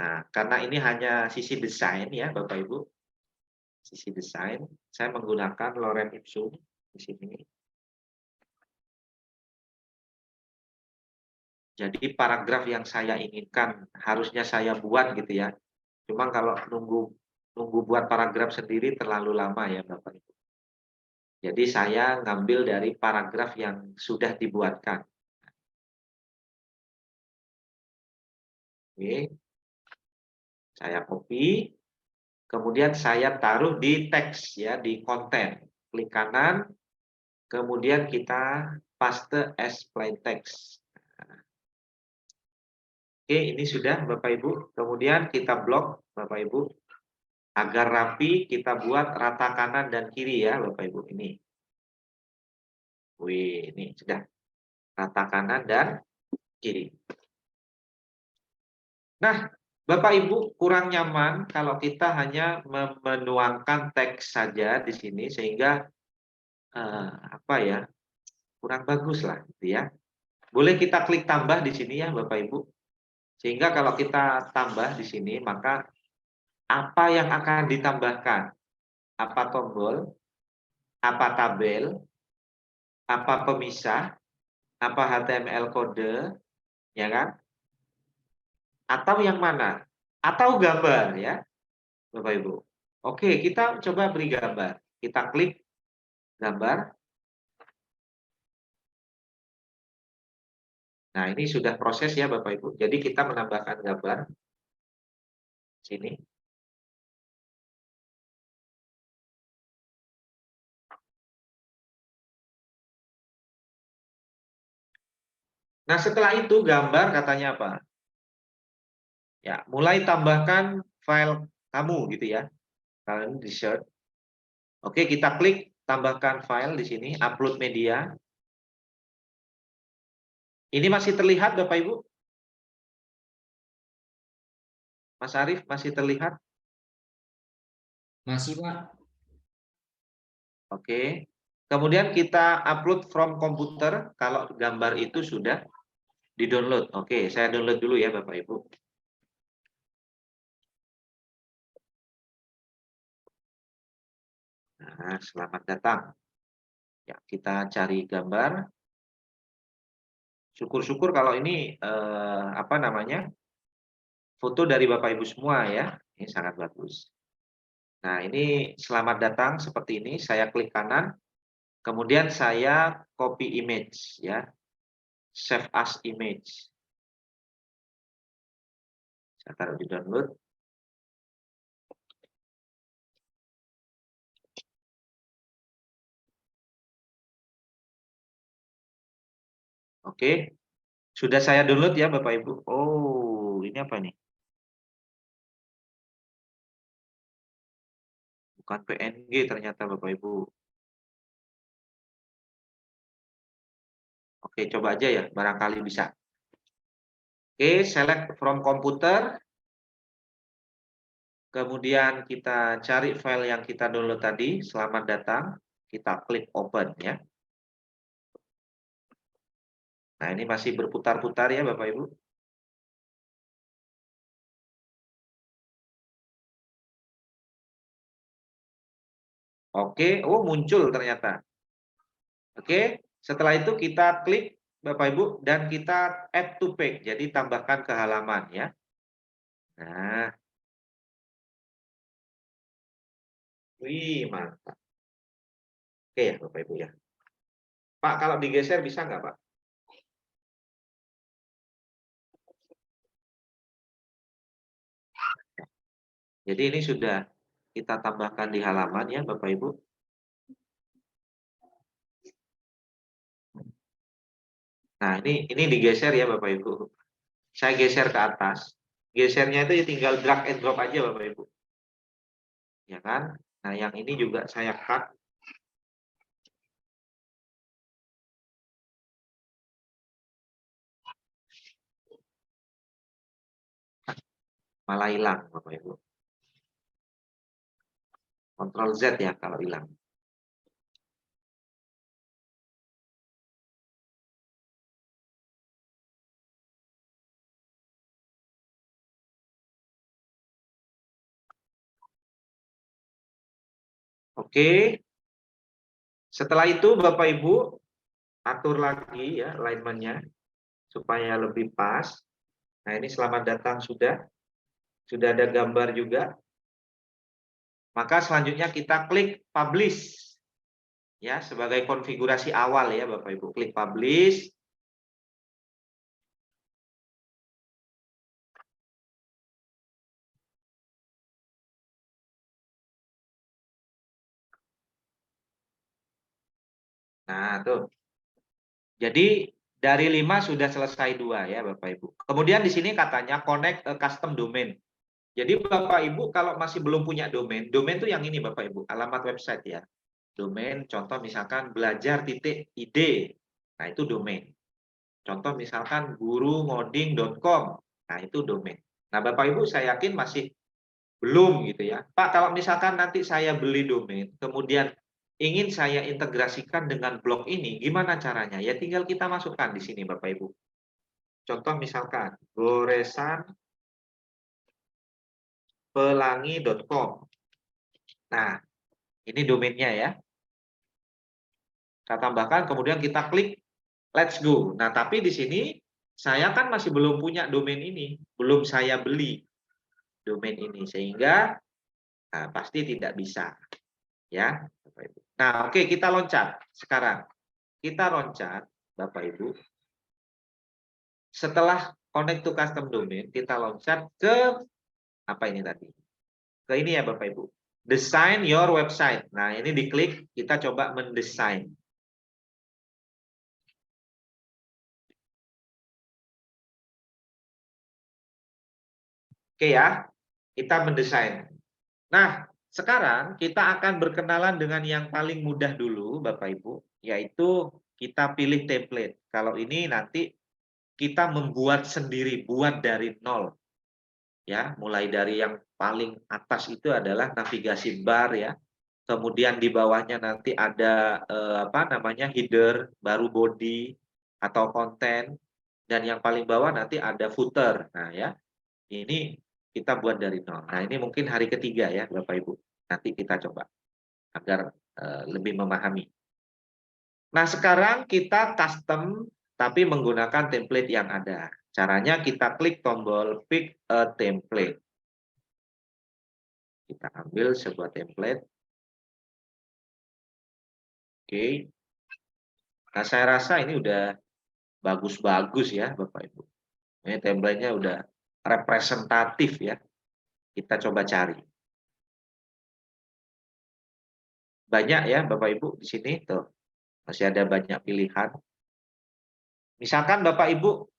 [SPEAKER 2] Nah, karena ini hanya sisi desain ya Bapak Ibu. Sisi desain, saya menggunakan Lorem Ipsum di sini. Jadi paragraf yang saya inginkan harusnya saya buat gitu ya. Cuma kalau nunggu buat paragraf sendiri terlalu lama ya Bapak Ibu. Jadi saya ngambil dari paragraf yang sudah dibuatkan. Oke. Saya copy, kemudian saya taruh di teks ya, di konten. Klik kanan, kemudian kita paste as plain text. Oke, ini sudah Bapak Ibu. Kemudian kita blok Bapak Ibu. Agar rapi kita buat rata kanan dan kiri ya Bapak Ibu. Ini. Wih, ini sudah rata kanan dan kiri. Nah, Bapak Ibu kurang nyaman kalau kita hanya menuangkan teks saja di sini sehingga apa ya? Kurang bagus lah gitu ya. Boleh kita klik tambah di sini ya Bapak Ibu. Sehingga kalau kita tambah di sini maka apa yang akan ditambahkan? Apa tombol? Apa tabel? Apa pemisah? Apa HTML kode? Ya kan? Atau yang mana? Atau gambar ya, Bapak Ibu. Oke, kita coba beri gambar. Kita klik gambar. Nah, ini sudah proses ya Bapak Ibu. Jadi kita menambahkan gambar sini. Nah, setelah itu gambar katanya apa? Ya, mulai tambahkan file kamu gitu ya. Kalian di search. Oke, kita klik tambahkan file di sini, upload media. Ini masih terlihat Bapak Ibu? Mas Arief masih terlihat?
[SPEAKER 1] Masih, Pak.
[SPEAKER 2] Oke. Kemudian kita upload from komputer kalau gambar itu sudah di-download. Oke, saya download dulu ya Bapak Ibu. Nah, selamat datang. Ya, kita cari gambar. Syukur-syukur kalau ini apa namanya? Foto dari Bapak Ibu semua ya. Ini sangat bagus. Nah, ini selamat datang seperti ini. Saya klik kanan. Kemudian saya copy image ya. Save as image. Saya taruh di download. Oke. Sudah saya download ya Bapak Ibu. Oh, ini apa nih? bukan PNG ternyata Bapak Ibu. Oke, coba aja ya, barangkali bisa. Oke, select from komputer. Kemudian kita cari file yang kita download tadi, selamat datang. Kita klik open ya. Nah, ini masih berputar-putar ya Bapak Ibu. Oke, oh muncul ternyata. Oke, setelah itu kita klik Bapak Ibu dan kita add to page. Jadi tambahkan ke halaman ya. Nah, wih mantap. Oke ya Bapak Ibu ya. Pak, kalau digeser bisa nggak Pak? Jadi ini sudah kita tambahkan di halaman ya Bapak Ibu. Nah, ini digeser ya Bapak Ibu. Saya geser ke atas. Gesernya itu tinggal drag and drop aja Bapak Ibu. Ya kan? Nah, yang ini juga saya cut. Malah hilang Bapak Ibu. Ctrl Z ya kalau hilang. Oke. Setelah itu Bapak Ibu atur lagi ya alignment-nya supaya lebih pas. Nah, ini selamat datang sudah. Sudah ada gambar juga. Maka selanjutnya kita klik publish. Ya, sebagai konfigurasi awal ya Bapak Ibu. Klik publish. Nah, tuh. Jadi dari 5 sudah selesai 2 ya Bapak Ibu. Kemudian di sini katanya connect a custom domain. Jadi Bapak Ibu kalau masih belum punya domain, domain itu yang ini Bapak Ibu, alamat website ya. Domain contoh misalkan belajar.id. Nah, itu domain. Contoh misalkan gurungoding.com. Nah, itu domain. Nah, Bapak Ibu saya yakin masih belum gitu ya. Pak, kalau misalkan nanti saya beli domain, kemudian ingin saya integrasikan dengan blog ini, gimana caranya? Ya tinggal kita masukkan di sini Bapak Ibu. Contoh misalkan goresanpelangi.com. Nah, ini domainnya ya. Kita tambahkan, kemudian kita klik let's go. Nah, tapi di sini saya kan masih belum punya domain ini, belum saya beli domain ini, sehingga pasti tidak bisa. Ya, Bapak Ibu. Nah, oke, kita loncat sekarang. Kita loncat, Bapak Ibu. Setelah connect to custom domain, kita loncat ke apa ini tadi? Ke ini ya Bapak Ibu. Design your website. Nah, ini diklik, kita coba mendesain. Oke ya, kita mendesain. Nah, sekarang kita akan berkenalan dengan yang paling mudah dulu Bapak Ibu, yaitu kita pilih template. Kalau ini nanti kita membuat sendiri, buat dari nol. Ya, mulai dari yang paling atas itu adalah navigasi bar ya. Kemudian di bawahnya nanti ada apa namanya header, baru body atau konten, dan yang paling bawah nanti ada footer. Nah, ya. Ini kita buat dari nol. Nah, ini mungkin hari ketiga ya, Bapak Ibu. Nanti kita coba agar lebih memahami. Nah, sekarang kita custom tapi menggunakan template yang ada. Caranya kita klik tombol pick a template. Kita ambil sebuah template. Oke. Nah, saya rasa ini udah bagus-bagus ya, Bapak Ibu. Ini template-nya udah representatif ya. Kita coba cari. Banyak ya, Bapak Ibu, di sini tuh. Masih ada banyak pilihan. Misalkan Bapak Ibu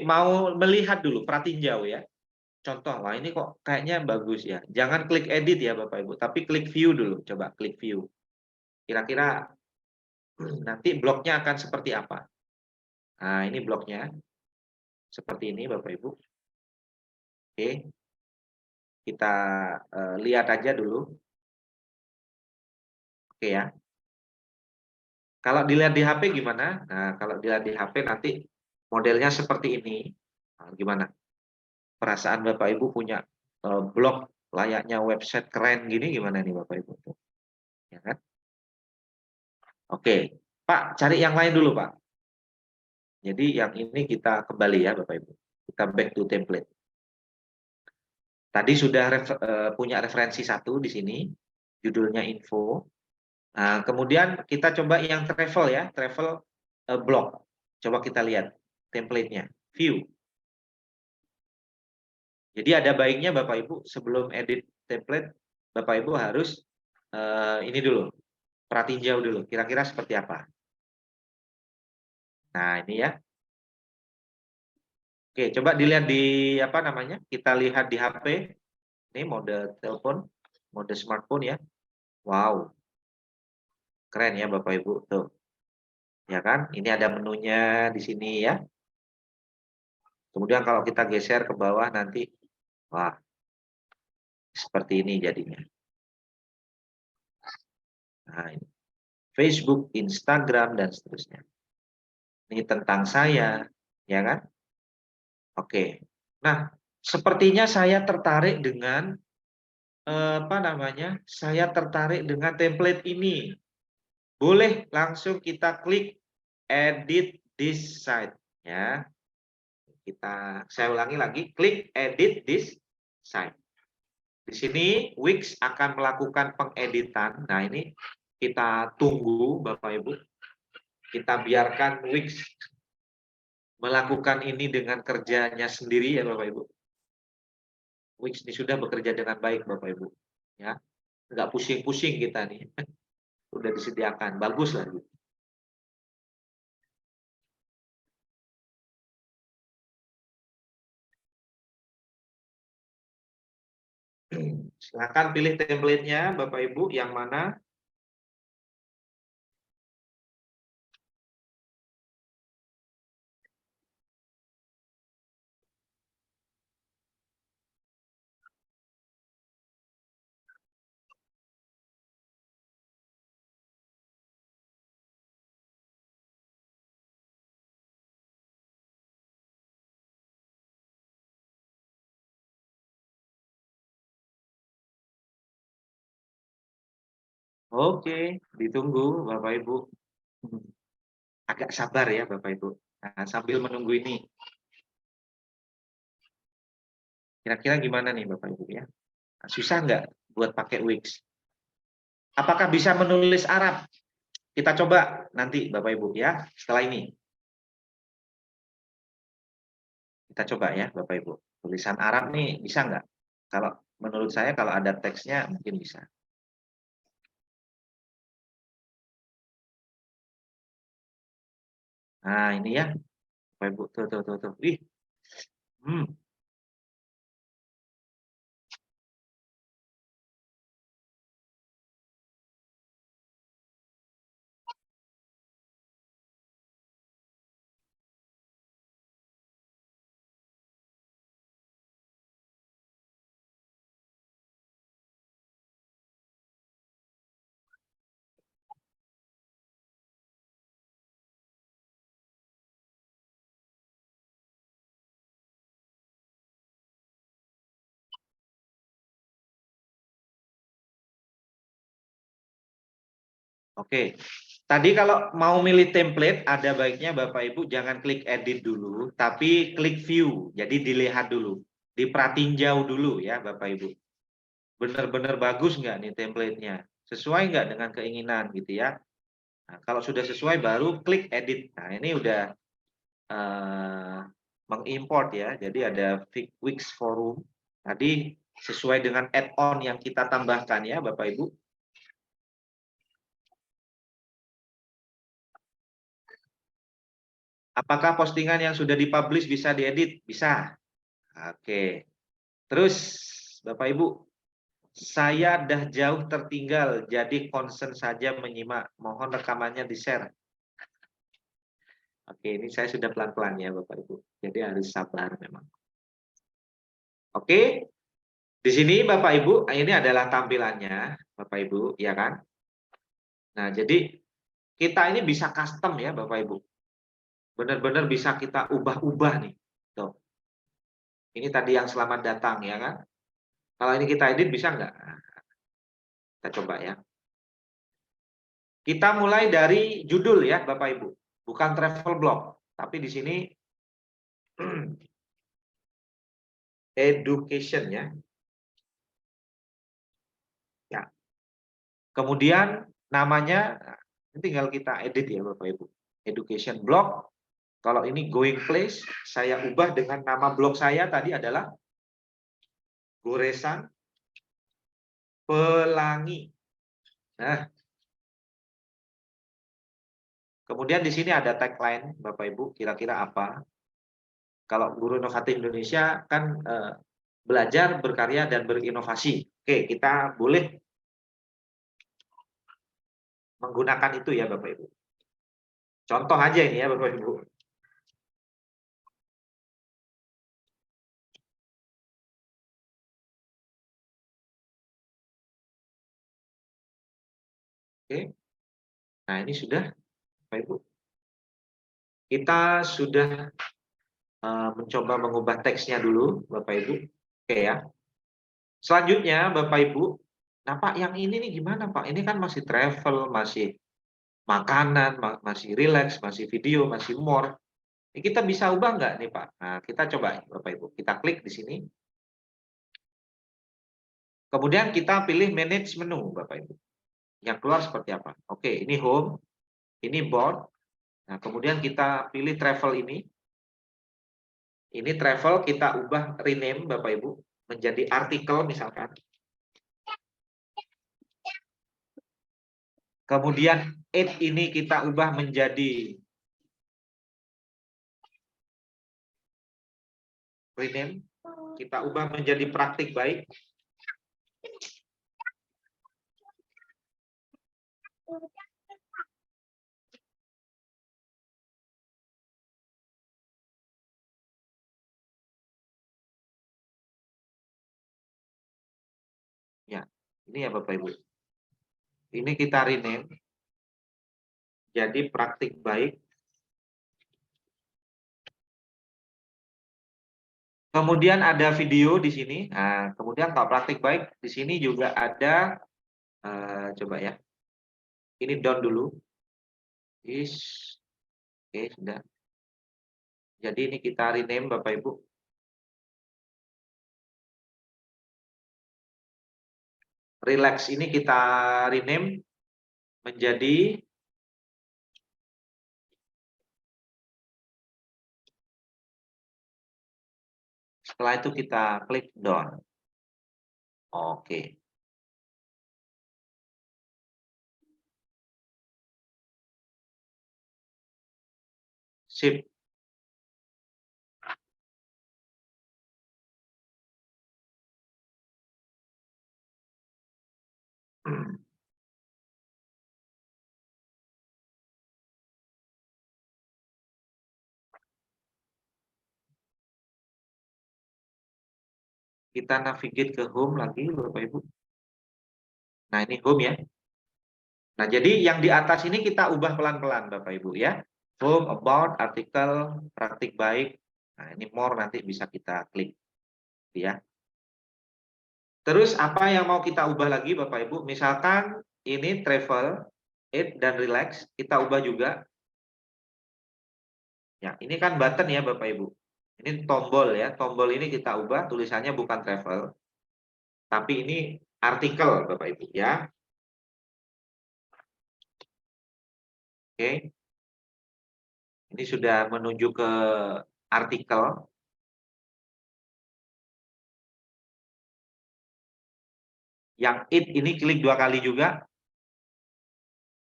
[SPEAKER 2] mau melihat dulu, perhatiin jauh ya. contoh, wah ini kok kayaknya bagus ya. Jangan klik edit ya Bapak Ibu, tapi klik view dulu. Coba klik view. Kira-kira nanti bloknya akan seperti apa? Nah, ini bloknya seperti ini Bapak Ibu. Oke, kita lihat aja dulu. Oke ya. Kalau dilihat di HP gimana? Nah, kalau dilihat di HP nanti modelnya seperti ini. Nah, gimana? Perasaan Bapak Ibu punya blog layaknya website keren gini gimana nih Bapak Ibu? Ya kan? Oke, Pak, cari yang lain dulu Pak. Jadi yang ini kita kembali ya Bapak Ibu. Kita back to template. Tadi sudah punya referensi satu di sini, judulnya info. Nah, kemudian kita coba yang travel ya, travel blog. Coba kita lihat template-nya, view. Jadi ada baiknya Bapak Ibu sebelum edit template, Bapak Ibu harus ini dulu, perhatiin jauh dulu, kira-kira seperti apa. Nah ini ya. Oke, coba dilihat di apa namanya? Kita lihat di HP. Ini mode telepon, mode smartphone ya. Wow, keren ya Bapak Ibu tuh. Ya kan? Ini ada menunya di sini ya. Kemudian kalau kita geser ke bawah nanti, wah, seperti ini jadinya. Nah, ini. Facebook, Instagram, dan seterusnya. Ini tentang saya, ya kan? Oke. Nah, sepertinya saya tertarik dengan apa namanya? Saya tertarik dengan template ini. Boleh langsung kita klik edit this site ya. Saya ulangi lagi, klik edit this site. Di sini Wix akan melakukan pengeditan. Nah, ini kita tunggu Bapak Ibu. Kita biarkan Wix melakukan ini dengan kerjanya sendiri ya Bapak Ibu. Wix ini sudah bekerja dengan baik Bapak Ibu. Ya, nggak pusing-pusing kita nih. Sudah disediakan, bagus lah gitu. Silakan pilih template-nya Bapak Ibu yang mana. Oke, ditunggu Bapak Ibu. Agak sabar ya Bapak Ibu. Nah, sambil menunggu ini. Kira-kira gimana nih Bapak Ibu ya? Susah nggak buat pakai Wix? Apakah bisa menulis Arab? Kita coba nanti Bapak Ibu ya, setelah ini. Kita coba ya Bapak Ibu. Tulisan Arab nih bisa nggak? Kalau menurut saya kalau ada teksnya mungkin bisa. Nah ini ya Bapak Ibu, tuh. Ih, hmm. Oke. Tadi kalau mau milih template, ada baiknya Bapak Ibu jangan klik edit dulu, tapi klik view. Jadi dilihat dulu, diperhatiin jauh dulu ya Bapak Ibu. Benar-benar bagus nggak nih template-nya? Sesuai nggak dengan keinginan gitu ya? Nah, kalau sudah sesuai baru klik edit. Nah ini udah mengimport ya. Jadi ada Wix Forum. Tadi sesuai dengan add-on yang kita tambahkan ya Bapak Ibu. Apakah postingan yang sudah dipublish bisa diedit? Bisa. Oke. Terus Bapak Ibu, saya dah jauh tertinggal, jadi concern saja menyimak. Mohon rekamannya di-share. Oke, ini saya sudah pelan-pelan ya Bapak Ibu. Jadi harus sabar memang. Oke, di sini Bapak Ibu, ini adalah tampilannya Bapak Ibu, ya kan? Nah, jadi kita ini bisa custom ya Bapak Ibu. Benar-benar bisa kita ubah-ubah nih. Tuh. Ini tadi yang selamat datang ya kan? Kalau ini kita edit bisa nggak? Nah, kita coba ya. Kita mulai dari judul ya Bapak Ibu. Bukan travel blog, tapi di sini education ya. Ya. Kemudian namanya tinggal kita edit ya Bapak Ibu. Education blog. Kalau ini going place, saya ubah dengan nama blog saya tadi adalah Goresan Pelangi. Nah, kemudian di sini ada tagline Bapak Ibu, kira-kira apa? Kalau Guru Inovatif Indonesia kan belajar, berkarya, dan berinovasi. Oke, kita boleh menggunakan itu ya Bapak Ibu. Contoh aja ini ya Bapak Ibu. Oke. Nah, ini sudah Bapak Ibu. Kita sudah mencoba mengubah teksnya dulu Bapak Ibu. Oke ya. Selanjutnya Bapak Ibu, nah Pak yang ini nih gimana Pak? Ini kan masih travel, masih makanan, masih relax, masih video, masih more. Ini kita bisa ubah nggak nih Pak? Nah, kita coba Bapak Ibu. Kita klik di sini. Kemudian kita pilih manage menu Bapak Ibu. Yang keluar seperti apa? Oke, ini home, ini board. Nah, kemudian kita pilih travel ini. Ini travel kita ubah rename Bapak Ibu menjadi artikel misalkan. Kemudian aid ini kita ubah menjadi rename. Kita ubah menjadi praktik baik. Ya, ini ya Bapak Ibu. Ini kita rename jadi praktik baik. Kemudian ada video di sini. Nah, kemudian kalau praktik baik di sini juga ada coba ya. Ini down dulu. Oke, sudah. Jadi ini kita rename Bapak Ibu. Relax ini kita rename menjadi setelah itu kita klik down. Oke. Sip. Kita navigate ke home lagi Bapak Ibu. Nah, ini home ya. Nah, jadi yang di atas ini kita ubah pelan-pelan Bapak Ibu ya. Home, about, artikel, praktik baik. Nah, ini more nanti bisa kita klik ya. Terus apa yang mau kita ubah lagi Bapak Ibu? Misalkan ini travel, eat dan relax, kita ubah juga. Ya, ini kan button ya Bapak Ibu. Ini tombol ya. Tombol ini kita ubah tulisannya bukan travel, tapi ini artikel Bapak Ibu ya. Oke. Ini sudah menuju ke artikel. Yang it ini klik 2 kali juga.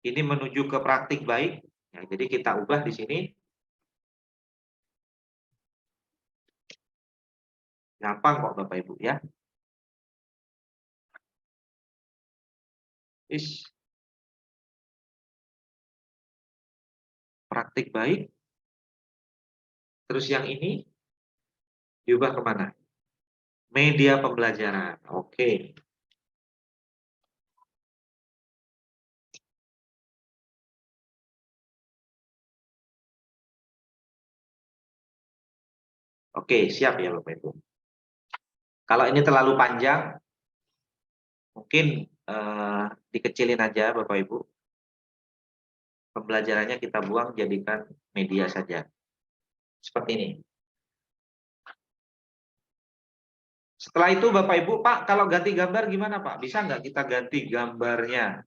[SPEAKER 2] Ini menuju ke praktik baik. Ya, jadi kita ubah di sini. Gampang kok Bapak Ibu ya. Praktik baik. Terus yang ini diubah kemana? Media pembelajaran. Oke. Oke, siap ya Bapak Ibu. Kalau ini terlalu panjang, mungkin dikecilin aja Bapak Ibu. Pembelajarannya kita buang, jadikan media saja. Seperti ini. Setelah itu Bapak Ibu, Pak, kalau ganti gambar gimana Pak? Bisa nggak kita ganti gambarnya?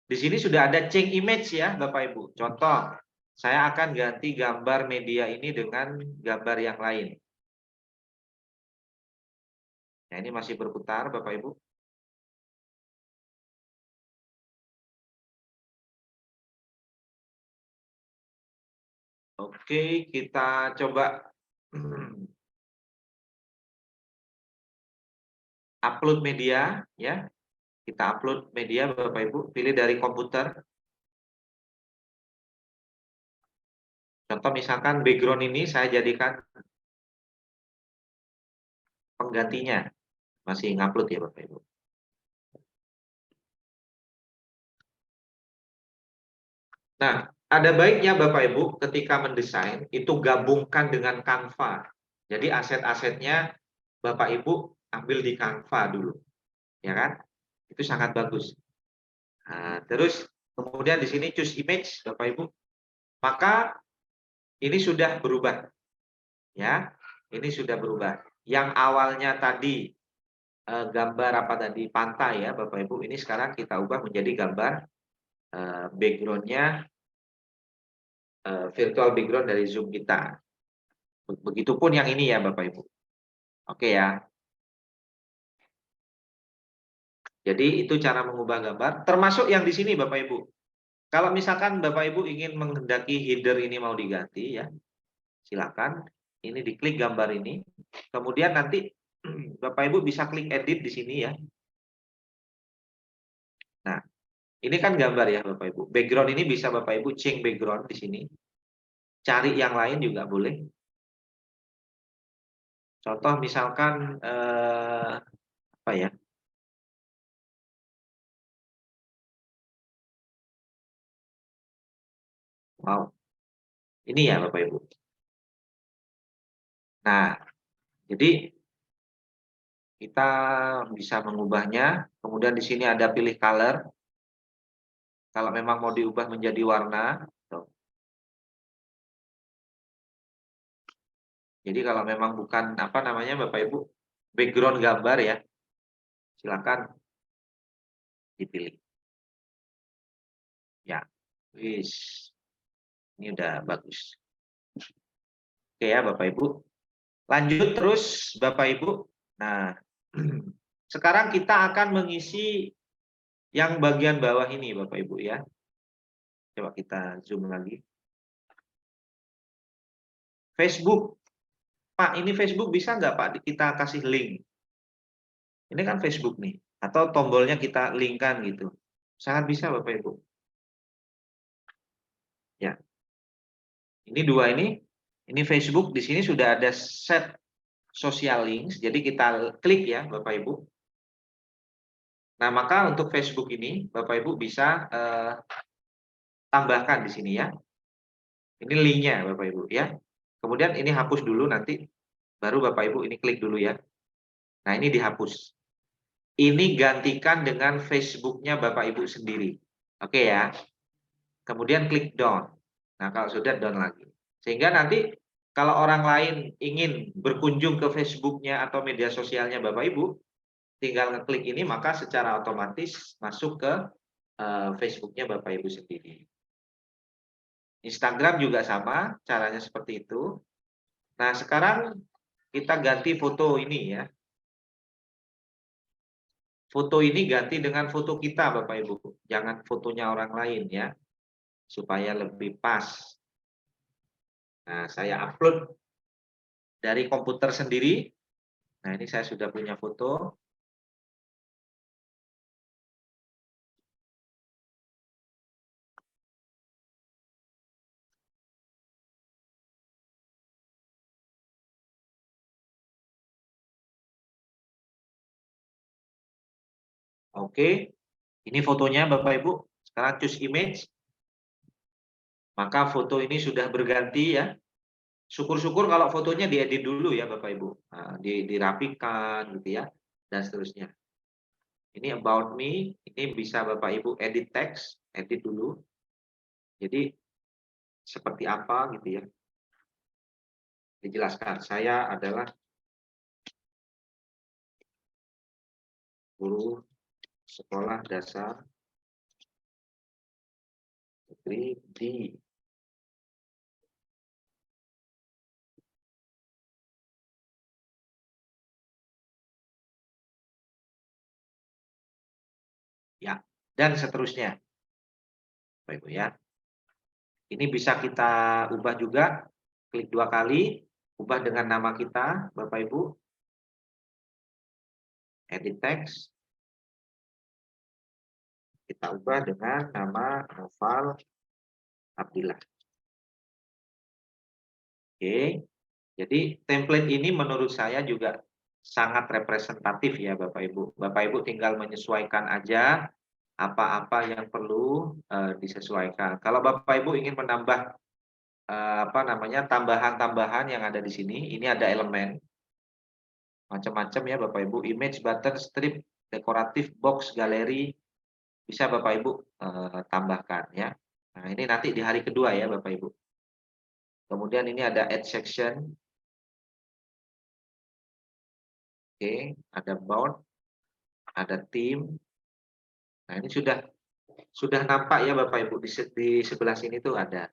[SPEAKER 2] Di sini sudah ada change image ya Bapak Ibu. Contoh, saya akan ganti gambar media ini dengan gambar yang lain. Nah, ini masih berputar Bapak Ibu. Oke, kita coba upload media ya. Kita upload media Bapak Ibu, pilih dari komputer. Contoh misalkan background ini saya jadikan penggantinya. Masih ngupload ya Bapak Ibu. Nah, ada baiknya Bapak Ibu ketika mendesain itu gabungkan dengan Canva. Jadi aset-asetnya Bapak Ibu ambil di Canva dulu. Ya kan? Itu sangat bagus. Nah, terus kemudian di sini choose image Bapak Ibu. Maka ini sudah berubah. Ya. Ini sudah berubah. Yang awalnya tadi gambar apa tadi pantai ya Bapak Ibu, ini sekarang kita ubah menjadi gambar backgroundnya virtual background dari Zoom kita. Begitupun yang ini ya Bapak Ibu. Oke ya. Jadi itu cara mengubah gambar, termasuk yang di sini Bapak Ibu. Kalau misalkan Bapak Ibu ingin menghendaki header ini mau diganti ya, silakan. Ini diklik gambar ini. Kemudian nanti Bapak Ibu bisa klik edit di sini ya. Nah, ini kan gambar ya Bapak Ibu. Background ini bisa Bapak Ibu change background di sini. Cari yang lain juga boleh. Contoh misalkan apa ya? Wow. Ini ya Bapak Ibu. Nah, jadi kita bisa mengubahnya. Kemudian di sini ada pilih color. Kalau memang mau diubah menjadi warna. Tuh. Jadi kalau memang bukan apa namanya Bapak Ibu, background gambar ya, silakan dipilih. Ya, wis, ini udah bagus. Oke ya Bapak Ibu. Lanjut terus Bapak Ibu. Nah, sekarang kita akan mengisi yang bagian bawah ini Bapak Ibu ya. Coba kita zoom lagi. Facebook. Pak, ini Facebook bisa nggak Pak kita kasih link? Ini kan Facebook nih. Atau tombolnya kita linkkan gitu. Sangat bisa Bapak Ibu. Ya. Ini dua ini Facebook, di sini sudah ada set social links, jadi kita klik ya Bapak Ibu. Nah, maka untuk Facebook ini Bapak Ibu bisa tambahkan di sini ya. Ini linknya Bapak Ibu ya. Kemudian ini hapus dulu nanti, baru Bapak Ibu ini klik dulu ya. Nah, ini dihapus. Ini gantikan dengan Facebooknya Bapak Ibu sendiri. Oke ya. Kemudian klik down. Nah, kalau sudah down lagi. Sehingga nanti kalau orang lain ingin berkunjung ke Facebooknya atau media sosialnya Bapak Ibu, tinggal ngeklik ini maka secara otomatis masuk ke Facebooknya Bapak Ibu sendiri. Instagram juga sama, caranya seperti itu. Nah, sekarang kita ganti foto ini ya. Foto ini ganti dengan foto kita Bapak Ibu. Jangan fotonya orang lain ya. Supaya lebih pas. Nah, saya upload dari komputer sendiri. Nah, ini saya sudah punya foto. Oke, ini fotonya Bapak Ibu. Sekarang choose image. Maka foto ini sudah berganti ya. Syukur-syukur kalau fotonya diedit dulu ya Bapak Ibu. Nah, dirapikan gitu ya, dan seterusnya. Ini about me, ini bisa Bapak Ibu edit teks, edit dulu. Jadi seperti apa gitu ya. Dijelaskan, saya adalah guru sekolah dasar negeri di ya, dan seterusnya. Bapak Ibu ya. Ini bisa kita ubah juga, klik 2 kali, ubah dengan nama kita, Bapak Ibu. Edit text. Kita ubah dengan nama Noval Abdillah. Oke. Jadi template ini menurut saya juga sangat representatif ya Bapak Ibu. Bapak Ibu tinggal menyesuaikan aja apa-apa yang perlu disesuaikan. Kalau Bapak Ibu ingin menambah tambahan-tambahan yang ada di sini, ini ada elemen macam-macam ya Bapak Ibu, image, button, strip, dekoratif, box, galeri, bisa Bapak Ibu tambahkan ya. Nah, ini nanti di hari kedua ya Bapak Ibu. Kemudian ini ada add section. Oke, ada board, ada theme. Nah, ini sudah nampak ya Bapak Ibu di sebelah sini tuh ada.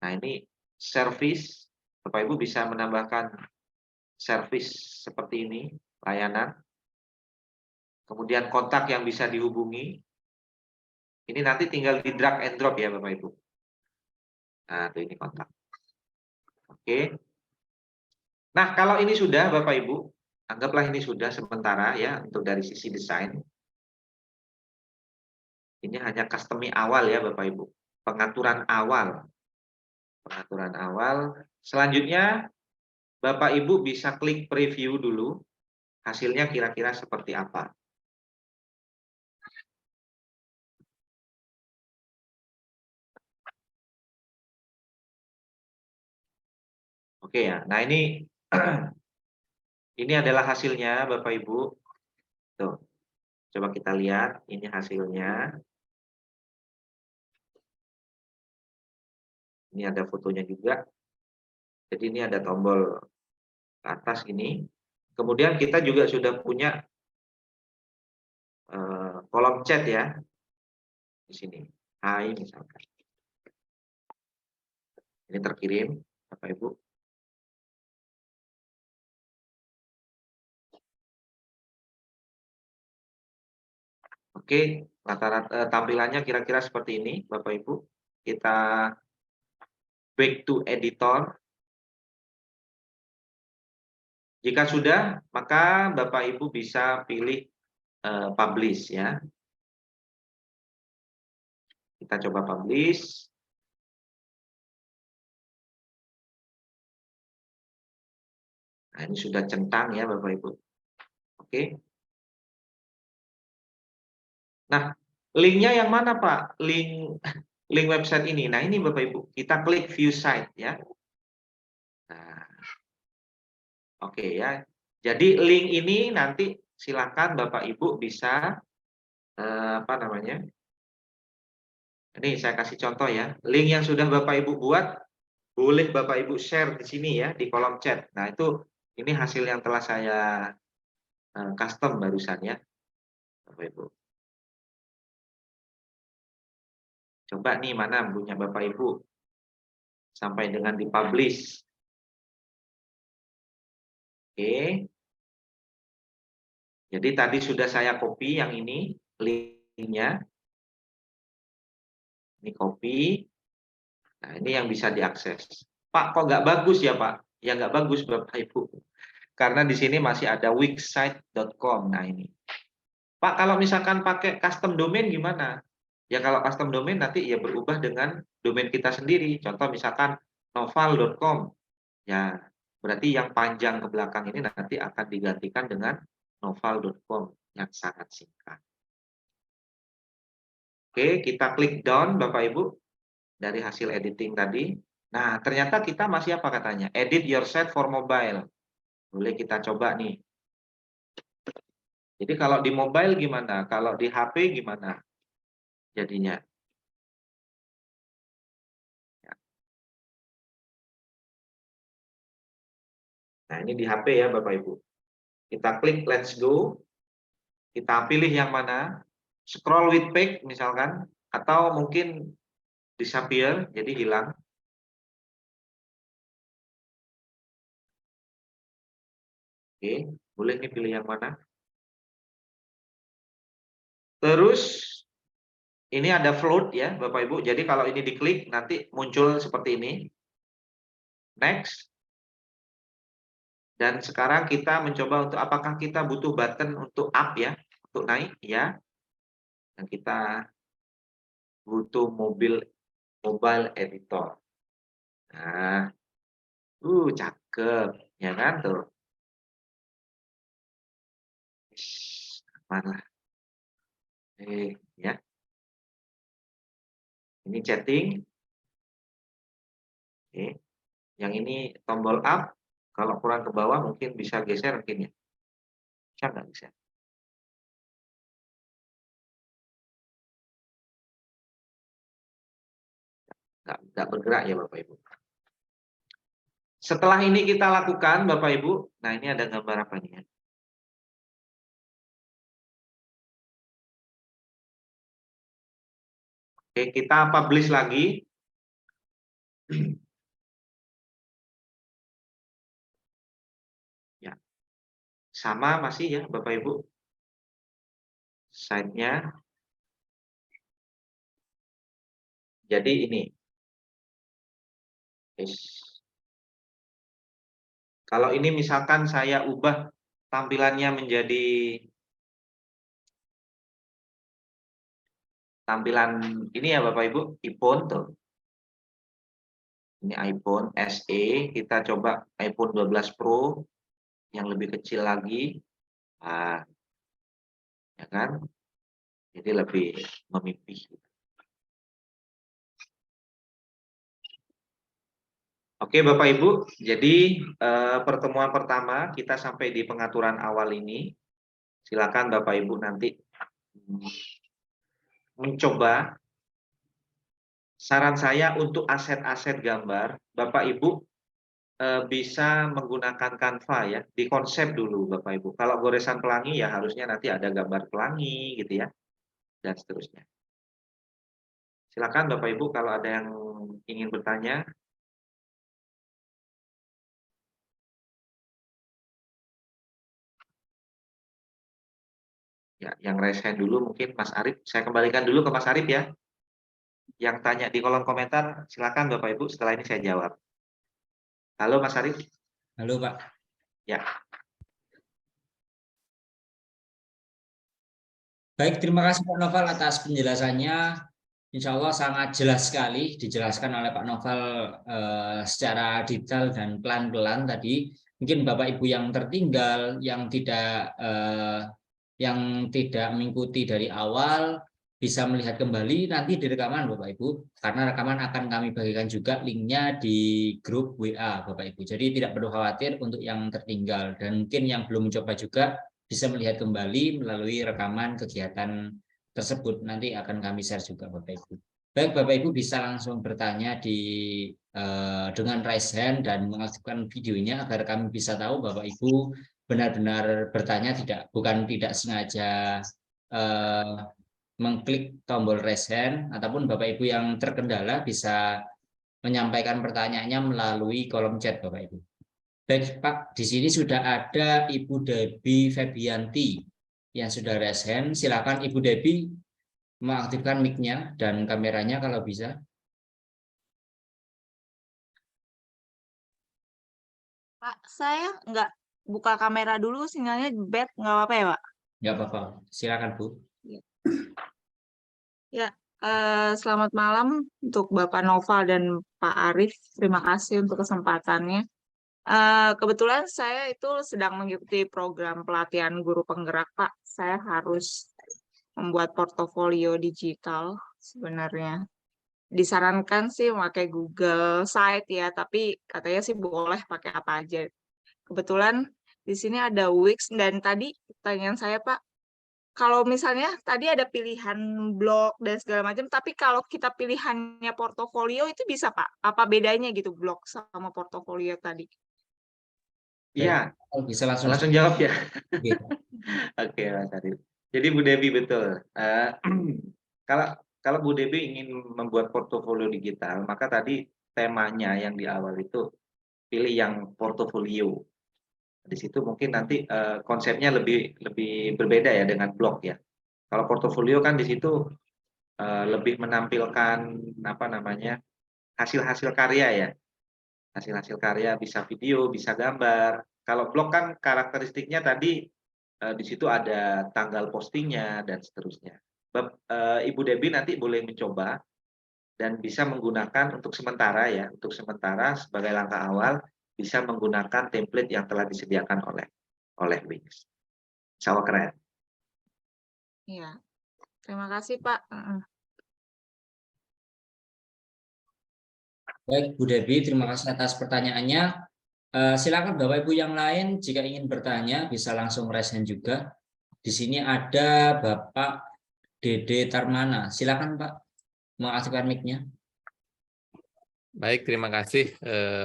[SPEAKER 2] Nah, ini service. Bapak Ibu bisa menambahkan service seperti ini, layanan. Kemudian kontak yang bisa dihubungi. Ini nanti tinggal di drag and drop ya Bapak Ibu. Nah, tuh ini kontak. Oke. Nah, kalau ini sudah Bapak Ibu, anggaplah ini sudah sementara ya untuk dari sisi desain. Ini hanya custom awal ya Bapak Ibu. Pengaturan awal. Pengaturan awal. Selanjutnya Bapak Ibu bisa klik preview dulu. Hasilnya kira-kira seperti apa. Oke ya. Nah, ini ini adalah hasilnya Bapak Ibu. Tuh. Coba kita lihat ini hasilnya. Ini ada fotonya juga. Jadi ini ada tombol ke atas ini. Kemudian kita juga sudah punya kolom chat ya. Di sini. Hai misalkan. Ini terkirim Bapak Ibu. Oke, rata-rata tampilannya kira-kira seperti ini Bapak Ibu. Kita back to editor. Jika sudah, maka Bapak Ibu bisa pilih publish ya. Kita coba publish. Nah, ini sudah centang ya Bapak Ibu. Oke. Nah, linknya yang mana Pak? Link website ini. Nah, ini Bapak Ibu. Kita klik view site ya. Nah, oke ya. Jadi link ini nanti silakan Bapak Ibu bisa apa namanya? Ini saya kasih contoh ya. Link yang sudah Bapak Ibu buat boleh Bapak Ibu share di sini ya di kolom chat. Nah, itu ini hasil yang telah saya custom barusan ya. Bapak Ibu. Coba nih mana punya Bapak Ibu sampai dengan dipublish. Oke. Jadi tadi sudah saya copy yang ini linknya. Ini copy. Nah, ini yang bisa diakses. Pak, kok nggak bagus ya Pak? Ya nggak bagus Bapak Ibu. Karena di sini masih ada wixsite.com. Nah ini. Pak, kalau misalkan pakai custom domain gimana? Ya kalau custom domain nanti ya berubah dengan domain kita sendiri. Contoh misalkan noval.com. Ya, berarti yang panjang ke belakang ini nanti akan digantikan dengan noval.com yang sangat singkat. Oke, kita klik down Bapak Ibu dari hasil editing tadi. Nah, ternyata kita masih apa katanya? Edit your site for mobile. Boleh kita coba nih. Jadi kalau di mobile gimana? Kalau di HP gimana jadinya? Ya. Nah, ini di HP ya Bapak Ibu. Kita klik let's go. Kita pilih yang mana? Scroll with page misalkan, atau mungkin disappear, jadi hilang. Oke, boleh nih pilih yang mana. Terus ini ada float ya Bapak Ibu. Jadi kalau ini diklik nanti muncul seperti ini. Next. Dan sekarang kita mencoba untuk apakah kita butuh button untuk up ya, untuk naik ya. Dan kita butuh mobile editor. Nah, cakep, ya kan tuh. Mana? Ya. Ini chatting. Oke. Yang ini tombol up. Kalau kurang ke bawah mungkin bisa geser mungkin ya. Bisa nggak bisa? Nggak bergerak ya Bapak Ibu. Setelah ini kita lakukan Bapak Ibu. Nah ini ada gambar apa nih ya? Oke, kita publish lagi. Ya, sama masih ya Bapak Ibu. Site-nya. Jadi ini. Kalau ini misalkan saya ubah tampilannya menjadi tampilan ini ya Bapak Ibu, iPhone tuh. Ini iPhone SE, kita coba iPhone 12 Pro yang lebih kecil lagi. Nah, ya kan? Jadi lebih memipih. Oke Bapak Ibu, jadi pertemuan pertama kita sampai di pengaturan awal ini. Silakan Bapak Ibu nanti mencoba. Saran saya untuk aset-aset gambar, Bapak Ibu bisa menggunakan Canva ya, di konsep dulu Bapak Ibu. Kalau goresan pelangi ya harusnya nanti ada gambar pelangi gitu ya, dan seterusnya. Silakan Bapak Ibu kalau ada yang ingin bertanya. Ya, yang raise hand dulu mungkin Mas Arif. Saya kembalikan dulu ke Mas Arif ya. Yang tanya di kolom komentar, silakan Bapak Ibu, setelah ini saya jawab. Halo Mas Arif.
[SPEAKER 1] Halo Pak.
[SPEAKER 2] Ya.
[SPEAKER 1] Baik, terima kasih Pak Noval atas penjelasannya. Insya Allah sangat jelas sekali dijelaskan oleh Pak Noval secara detail dan pelan-pelan tadi. Mungkin Bapak Ibu yang tertinggal, yang tidak mengikuti dari awal bisa melihat kembali nanti di rekaman Bapak Ibu, karena rekaman akan kami bagikan juga linknya di grup WA Bapak Ibu. Jadi tidak perlu khawatir untuk yang tertinggal, dan mungkin yang belum mencoba juga bisa melihat kembali melalui rekaman kegiatan tersebut, nanti akan kami share juga Bapak Ibu. Baik Bapak Ibu bisa langsung bertanya dengan raise hand dan mengaktifkan videonya agar kami bisa tahu Bapak Ibu benar-benar bertanya, bukan tidak sengaja mengklik tombol raise hand, ataupun Bapak Ibu yang terkendala bisa menyampaikan pertanyaannya melalui kolom chat Bapak Ibu. Baik Pak, di sini sudah ada Ibu Debbie Febianti yang sudah raise hand. Silakan Ibu Debbie mengaktifkan mic-nya dan kameranya kalau bisa.
[SPEAKER 3] Pak, saya nggak buka kamera dulu, sinyalnya bad, nggak apa-apa ya, Pak?
[SPEAKER 1] Nggak apa-apa, silakan Bu.
[SPEAKER 3] Ya, ya, selamat malam untuk Bapak Noval dan Pak Arif. Terima kasih untuk kesempatannya. Kebetulan saya itu sedang mengikuti program pelatihan guru penggerak, Pak. Saya harus membuat portofolio digital sebenarnya. Disarankan sih pakai Google Site ya, tapi katanya sih boleh pakai apa aja. Kebetulan di sini ada Wix dan tadi pertanyaan saya Pak, kalau misalnya tadi ada pilihan blog dan segala macam, tapi kalau kita pilihannya portofolio itu bisa Pak? Apa bedanya gitu blog sama portofolio tadi?
[SPEAKER 2] Iya,
[SPEAKER 1] Bisa langsung.
[SPEAKER 2] langsung jawab ya.
[SPEAKER 1] Oke.
[SPEAKER 2] Oke, Mas Arif. Jadi Bu Devi betul. Kalau kalau Bu Devi ingin membuat portofolio digital, maka tadi temanya yang di awal itu pilih yang portofolio. Di situ mungkin nanti konsepnya lebih lebih berbeda ya dengan blog ya. Kalau portofolio kan di situ lebih menampilkan apa namanya hasil-hasil karya ya, hasil-hasil karya bisa video, bisa gambar. Kalau blog kan karakteristiknya tadi di situ ada tanggal postingnya dan seterusnya. Ibu Debbie nanti boleh mencoba dan bisa menggunakan untuk sementara ya, untuk sementara sebagai langkah awal bisa menggunakan template yang telah disediakan oleh Wix. Insya Allah keren.
[SPEAKER 3] Iya, terima kasih Pak.
[SPEAKER 1] Baik, Bu Devi, terima kasih atas pertanyaannya. Silakan Bapak Ibu yang lain jika ingin bertanya bisa langsung raise hand juga. Di sini ada Bapak Dede Tarmana. Silakan Pak, mengaktifkan mic-nya.
[SPEAKER 4] Baik, terima kasih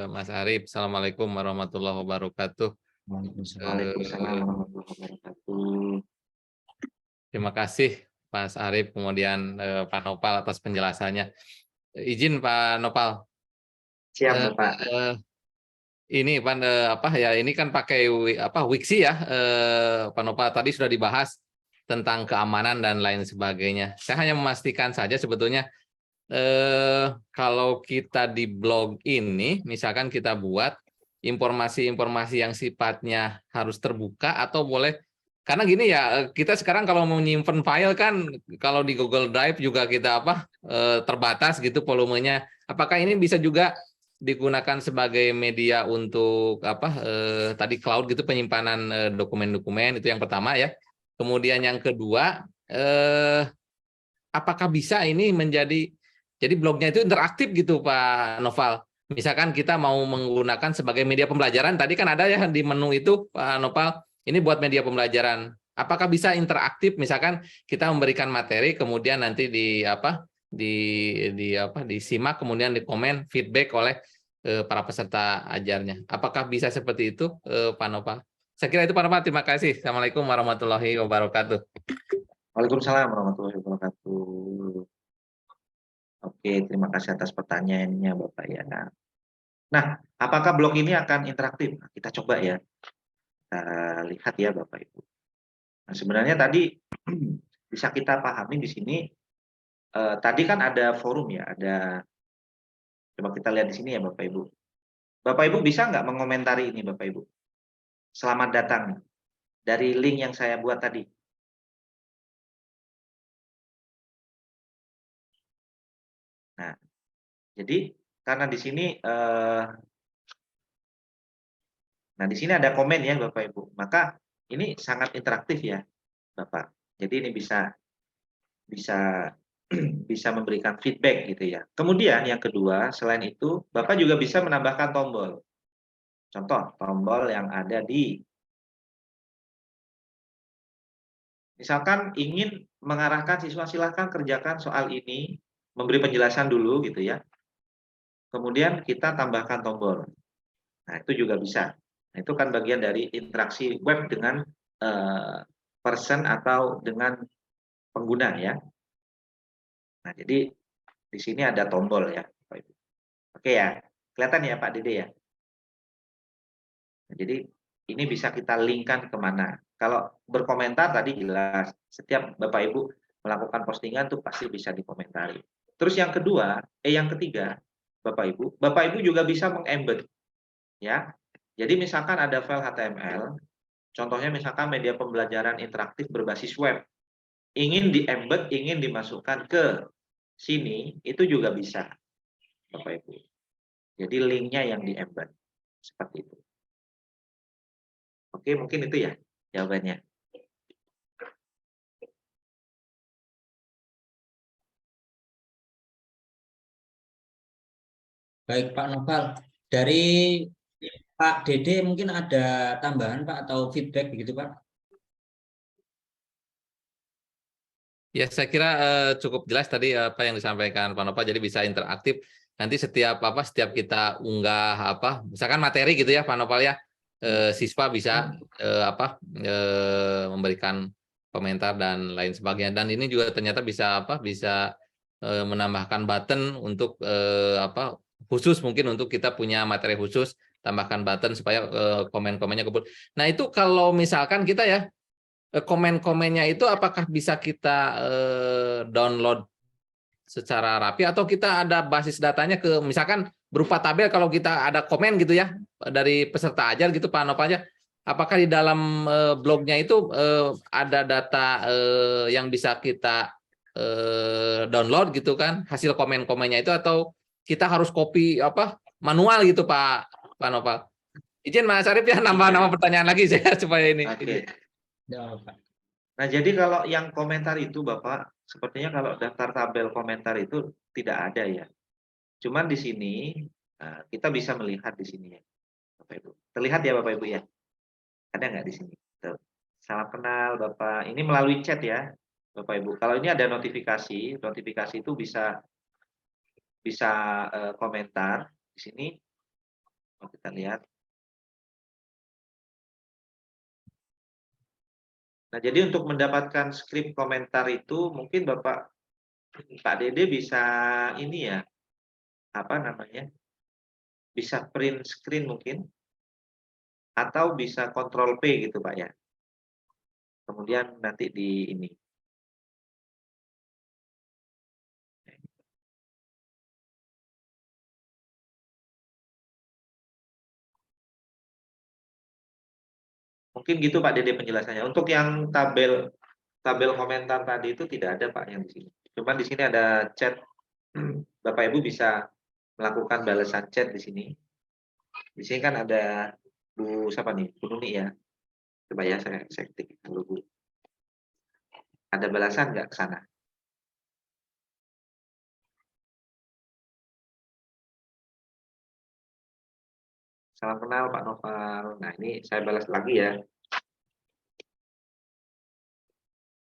[SPEAKER 4] Mas Arif. Assalamualaikum warahmatullahi wabarakatuh.
[SPEAKER 2] Waalaikumsalam warahmatullahi wabarakatuh.
[SPEAKER 4] Terima kasih Mas Arif, kemudian Pak Nopal atas penjelasannya. Izin Pak Nopal.
[SPEAKER 2] Siap Bapak.
[SPEAKER 4] Ini Pak apa ya? Ini kan pakai Wixi ya. Pak Nopal tadi sudah dibahas tentang keamanan dan lain sebagainya. Saya hanya memastikan saja sebetulnya kalau kita di blog ini, misalkan kita buat informasi-informasi yang sifatnya harus terbuka atau boleh, karena gini ya, kita sekarang kalau mau nyimpen file kan, kalau di Google Drive juga kita terbatas gitu volumenya. Apakah ini bisa juga digunakan sebagai media untuk tadi cloud gitu penyimpanan dokumen-dokumen, itu yang pertama ya. Kemudian yang kedua, apakah bisa ini menjadi jadi blognya itu interaktif gitu Pak Noval. Misalkan kita mau menggunakan sebagai media pembelajaran, tadi kan ada ya di menu itu Pak Noval, ini buat media pembelajaran. Apakah bisa interaktif? Misalkan kita memberikan materi, kemudian nanti disimak, kemudian dikomen feedback oleh para peserta ajarnya. Apakah bisa seperti itu Pak Noval? Saya kira itu Pak Noval. Terima kasih. Assalamualaikum warahmatullahi wabarakatuh.
[SPEAKER 2] Waalaikumsalam warahmatullahi wabarakatuh. Oke, terima kasih atas pertanyaannya Bapak ya. Nah, apakah blog ini akan interaktif? Nah, kita coba ya. Kita lihat ya Bapak Ibu. Nah, sebenarnya tadi bisa kita pahami di sini. Tadi kan ada forum ya, coba kita lihat di sini ya Bapak Ibu. Bapak Ibu bisa nggak mengomentari ini Bapak Ibu? Selamat datang dari link yang saya buat tadi. Nah, jadi karena di sini di sini ada komen ya Bapak Ibu. Maka ini sangat interaktif ya Bapak. Jadi ini bisa bisa memberikan feedback gitu ya. Kemudian yang kedua, selain itu Bapak juga bisa menambahkan tombol. Contoh, tombol yang ada di misalkan ingin mengarahkan siswa silahkan kerjakan soal ini, memberi penjelasan dulu gitu ya. Kemudian kita tambahkan tombol. Nah, itu juga bisa. Nah, itu kan bagian dari interaksi web dengan person atau dengan pengguna ya. Nah, jadi di sini ada tombol ya. Oke ya, kelihatan ya Pak Dede ya. Nah, jadi ini bisa kita linkkan kemana. Kalau berkomentar tadi jelas, setiap Bapak Ibu melakukan postingan tuh pasti bisa dikomentari. Terus yang kedua, yang ketiga, Bapak Ibu juga bisa mengembed ya. Jadi misalkan ada file HTML, contohnya misalkan media pembelajaran interaktif berbasis web, ingin di-embed, ingin dimasukkan ke sini, itu juga bisa, Bapak Ibu. Jadi linknya yang di-embed, seperti itu. Oke, mungkin itu ya jawabannya.
[SPEAKER 1] Baik Pak Noval, dari Pak Dede mungkin ada tambahan Pak atau feedback begitu Pak?
[SPEAKER 4] Ya, saya kira cukup jelas tadi apa yang disampaikan Pak Nova. Jadi bisa interaktif. Nanti setiap kita unggah misalkan materi gitu ya Pak Nova ya, siswa bisa memberikan komentar dan lain sebagainya. Dan ini juga ternyata bisa menambahkan button untuk khusus, mungkin untuk kita punya materi khusus, tambahkan button supaya komen-komennya kebut. Nah itu kalau misalkan kita ya, komen-komennya itu apakah bisa kita download secara rapi atau kita ada basis datanya ke misalkan berupa tabel kalau kita ada komen gitu ya dari peserta ajar gitu Pak Nova aja, apakah di dalam blognya itu ada data yang bisa kita download gitu kan hasil komen-komennya itu, atau kita harus copy manual gitu Pak Nova? Izin Mas Arief ya nambah pertanyaan lagi saya supaya ini.
[SPEAKER 2] Oke.
[SPEAKER 1] Ya, Pak.
[SPEAKER 2] Nah, jadi kalau yang komentar itu Bapak, sepertinya kalau daftar tabel komentar itu tidak ada ya. Cuman di sini kita bisa melihat di sini ya, Bapak Ibu. Terlihat ya Bapak Ibu ya? Ada nggak di sini? Tuh. Salam kenal Bapak. Ini melalui chat ya, Bapak Ibu. Kalau ini ada notifikasi, notifikasi itu bisa komentar di sini. Kita lihat. Nah, jadi untuk mendapatkan skrip komentar itu mungkin Pak Dede bisa ini ya, apa namanya? Bisa print screen mungkin atau bisa kontrol P gitu Pak ya. Kemudian nanti di ini. Mungkin gitu Pak Dede penjelasannya. Untuk yang tabel komentar tadi itu tidak ada Pak yang di sini. Cuman di sini ada chat. Bapak Ibu bisa melakukan balasan chat di sini. Di sini kan ada Bu siapa nih? Bu Nuni ya. Coba ya saya ketik dulu Bu. Ada balasan nggak ke sana? Salam kenal Pak Noval. Nah ini saya balas lagi ya.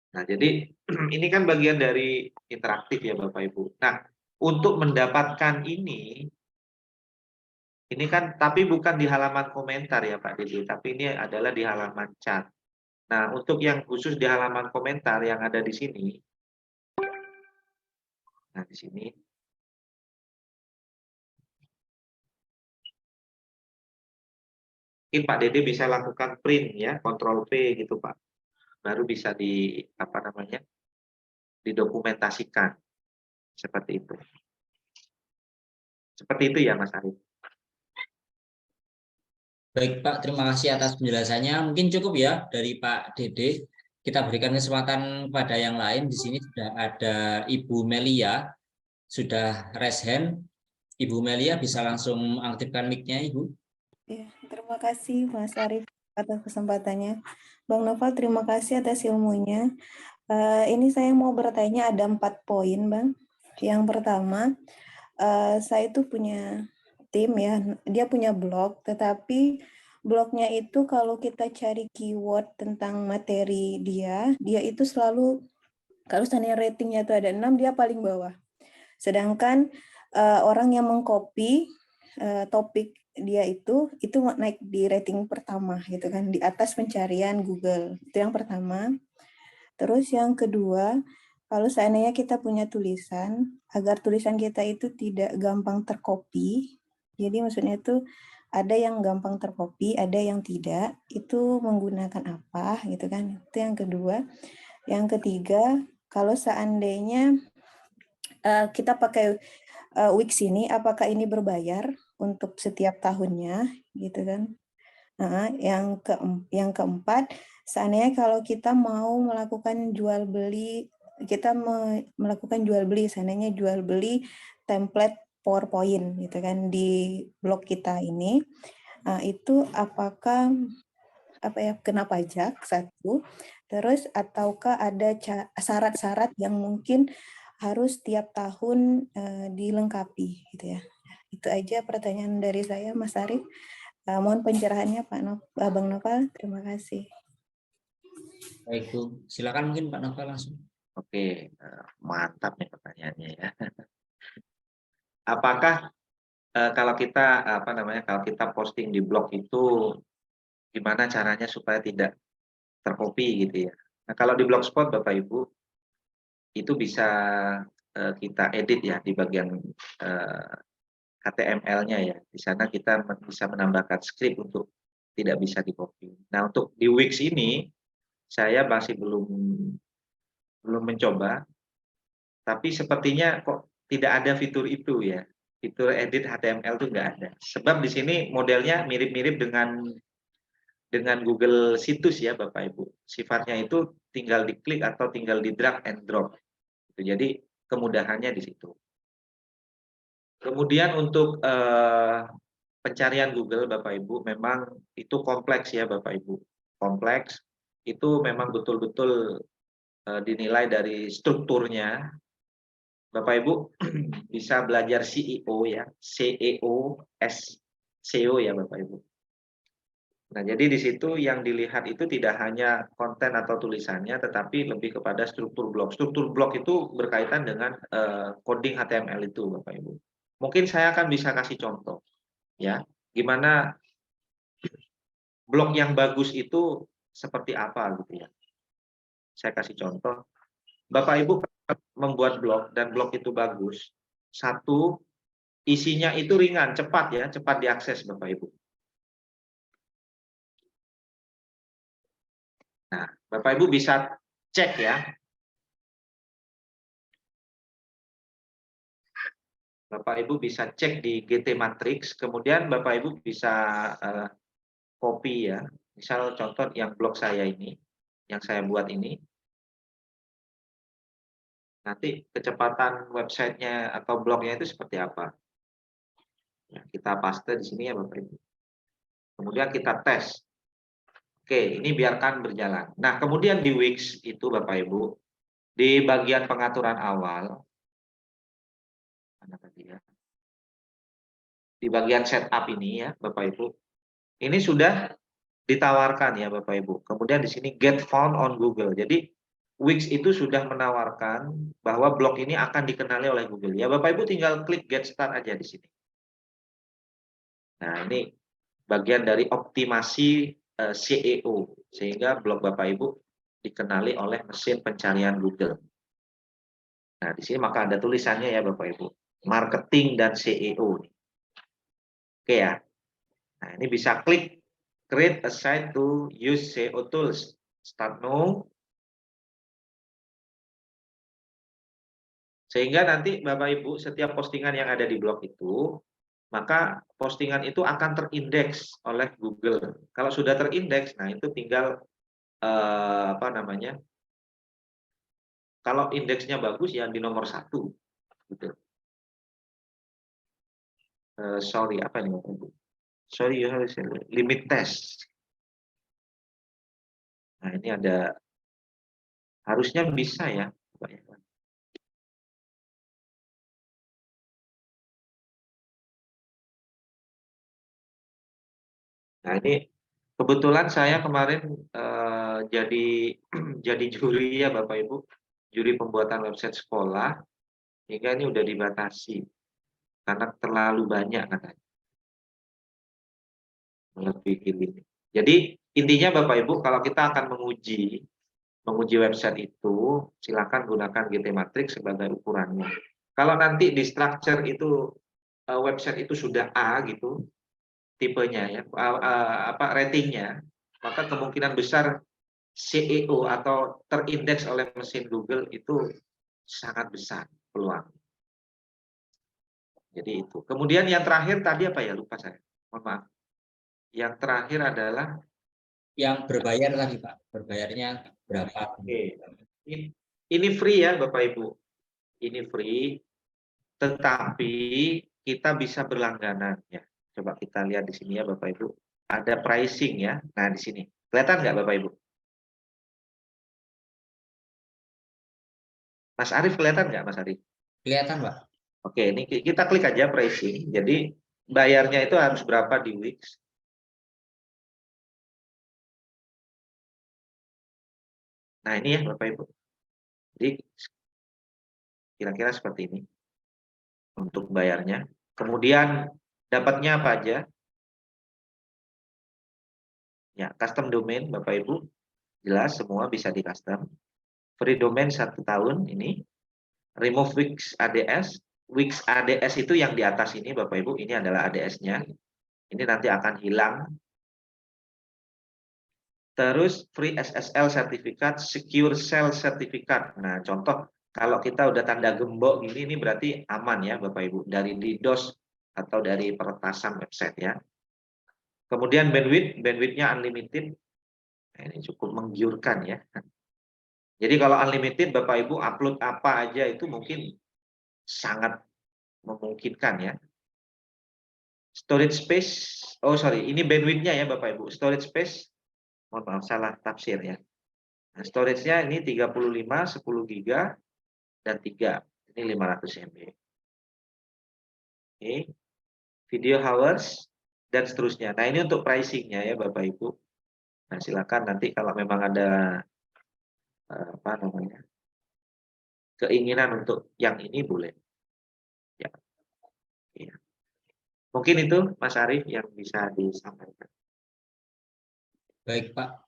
[SPEAKER 2] Nah jadi ini kan bagian dari interaktif ya Bapak Ibu. Nah untuk mendapatkan ini kan tapi bukan di halaman komentar ya Pak Dede, tapi ini adalah di halaman chat. Nah untuk yang khusus di halaman komentar yang ada di sini, nah di sini mungkin Pak Dede bisa lakukan print ya, Ctrl P gitu Pak. Baru bisa didokumentasikan seperti itu. Seperti itu ya Mas Arief.
[SPEAKER 1] Baik Pak, terima kasih atas penjelasannya. Mungkin cukup ya dari Pak Dede. Kita berikan kesempatan kepada yang lain. Di sini sudah ada Ibu Melia, sudah raise hand. Ibu Melia bisa langsung aktifkan mic-nya Ibu.
[SPEAKER 5] Ya, terima kasih Mas Arief atas kesempatannya. Bang Noval, terima kasih atas ilmunya. Ini saya mau bertanya, ada 4 poin, Bang. Yang pertama, saya itu punya tim ya, dia punya blog, tetapi blognya itu kalau kita cari keyword tentang materi dia itu selalu, kalau seandainya ratingnya itu ada 6, dia paling bawah. Sedangkan orang yang mengcopy topik dia itu naik di rating pertama gitu kan, di atas pencarian Google. Itu yang pertama. Terus yang kedua, kalau seandainya kita punya tulisan, agar tulisan kita itu tidak gampang tercopy, jadi maksudnya itu ada yang gampang tercopy, ada yang tidak, itu menggunakan apa gitu kan. Itu yang kedua. Yang ketiga, kalau seandainya kita pakai Wix ini, apakah ini berbayar untuk setiap tahunnya gitu kan? Yang keempat, seandainya kalau kita mau melakukan jual beli, melakukan jual beli, seandainya jual beli template PowerPoint gitu kan di blog kita ini, itu apakah kena pajak satu, terus ataukah ada syarat-syarat yang mungkin harus tiap tahun dilengkapi gitu ya. Itu aja pertanyaan dari saya, Mas Arief. Mohon pencerahannya Bang Noval, terima kasih.
[SPEAKER 1] Baik Bu, silakan mungkin Pak Novel langsung.
[SPEAKER 2] Oke, mantap nih pertanyaannya ya. Apakah kalau kita kalau kita posting di blog itu gimana caranya supaya tidak tercopy gitu ya? Nah, kalau di Blogspot Bapak Ibu itu bisa kita edit ya di bagian HTML-nya ya. Di sana kita bisa menambahkan script untuk tidak bisa di-copy. Nah, untuk di Wix ini saya masih belum mencoba, tapi sepertinya kok tidak ada fitur itu ya. Fitur edit HTML itu nggak ada. Sebab di sini modelnya mirip-mirip dengan Google Situs ya Bapak Ibu. Sifatnya itu tinggal diklik atau tinggal di drag and drop. Jadi kemudahannya di situ. Kemudian untuk pencarian Google Bapak Ibu memang itu kompleks ya Bapak Ibu. Kompleks itu memang betul-betul dinilai dari strukturnya. Bapak Ibu bisa belajar CEO ya, SEO ya Bapak Ibu. Nah, jadi di situ yang dilihat itu tidak hanya konten atau tulisannya, tetapi lebih kepada struktur blog. Struktur blog itu berkaitan dengan coding HTML itu, Bapak Ibu. Mungkin saya akan bisa kasih contoh, ya, gimana blog yang bagus itu seperti apa, gitu ya. Saya kasih contoh. Bapak Ibu membuat blog dan blog itu bagus. Satu, isinya itu ringan, cepat ya, cepat diakses, Bapak Ibu. Nah, Bapak Ibu bisa cek ya. Bapak Ibu bisa cek di GT Matrix, kemudian Bapak Ibu bisa copy ya. Misal contoh yang blog saya ini, yang saya buat ini. Nanti kecepatan websitenya atau blognya itu seperti apa. Ya, kita paste di sini ya Bapak Ibu. Kemudian kita tes. Oke, ini biarkan berjalan. Nah, kemudian di Wix itu Bapak Ibu, di bagian pengaturan awal, mana tadi ya? Di bagian setup ini ya Bapak Ibu, ini sudah ditawarkan ya Bapak Ibu. Kemudian di sini get found on Google. Jadi Wix itu sudah menawarkan bahwa blog ini akan dikenali oleh Google. Ya Bapak Ibu tinggal klik get start aja di sini. Nah, ini bagian dari optimasi SEO sehingga blog Bapak Ibu dikenali oleh mesin pencarian Google. Nah, di sini maka ada tulisannya ya Bapak Ibu, marketing dan SEO. Oke ya. Nah, ini bisa klik create a site to use SEO tools. Start now. Sehingga nanti Bapak Ibu setiap postingan yang ada di blog itu, maka postingan itu akan terindeks oleh Google. Kalau sudah terindeks, nah itu tinggal kalau indeksnya bagus ya di nomor 1. Gitu. Sorry, apa ini Bapak Ibu? Sorry, you have limit test. Nah ini ada, harusnya bisa ya Pak ya. Nah ini kebetulan saya kemarin jadi juri ya Bapak Ibu, juri pembuatan website sekolah, hingga ini udah dibatasi karena terlalu banyak katanya. Jadi intinya Bapak Ibu kalau kita akan menguji website itu, silakan gunakan GT Matrix sebagai ukurannya. Kalau nanti di structure itu website itu sudah A gitu, tipenya ya, ratingnya, maka kemungkinan besar SEO atau terindeks oleh mesin Google itu sangat besar peluang. Jadi itu. Kemudian yang terakhir tadi apa ya, lupa saya. Mohon maaf. Yang terakhir adalah
[SPEAKER 1] Yang berbayar tadi Pak, berbayarnya berapa?
[SPEAKER 2] oke. Ini free ya Bapak Ibu. Ini free, tetapi kita bisa berlangganan ya. Coba kita lihat di sini ya Bapak Ibu. Ada pricing ya. Nah di sini kelihatan nggak Bapak Ibu? Mas Arief kelihatan nggak Mas Arief?
[SPEAKER 1] Kelihatan Pak.
[SPEAKER 2] Oke, ini kita klik aja pricing. Jadi bayarnya itu harus berapa di Wix? Nah ini ya Bapak Ibu. Jadi kira-kira seperti ini untuk bayarnya. Kemudian dapatnya apa aja? Ya, custom domain Bapak Ibu. Jelas semua bisa di custom. Free domain 1 tahun ini. Remove Wix ADS. Wix ADS itu yang di atas ini Bapak Ibu. Ini adalah ADS-nya. Ini nanti akan hilang. Terus free SSL sertifikat, secure shell sertifikat. Nah, contoh kalau kita udah tanda gembok gini, ini berarti aman ya Bapak Ibu dari DDoS atau dari peretasan website ya. Kemudian bandwidth-nya unlimited. Nah, ini cukup menggiurkan ya. Jadi kalau unlimited Bapak Ibu upload apa aja itu mungkin sangat memungkinkan ya. Storage space, oh sorry, ini bandwidth-nya ya Bapak Ibu. Storage space, mohon maaf salah tafsir ya. Nah, storage-nya ini 35, 10 GB dan 3. Ini 500 MB. Oke. Video hours dan seterusnya. Nah, ini untuk pricing-nya ya Bapak Ibu. Nah, silakan nanti kalau memang ada apa namanya? Keinginan untuk yang ini boleh. Ya. Ya. Mungkin itu Mas Arief yang bisa disampaikan.
[SPEAKER 1] Baik Pak.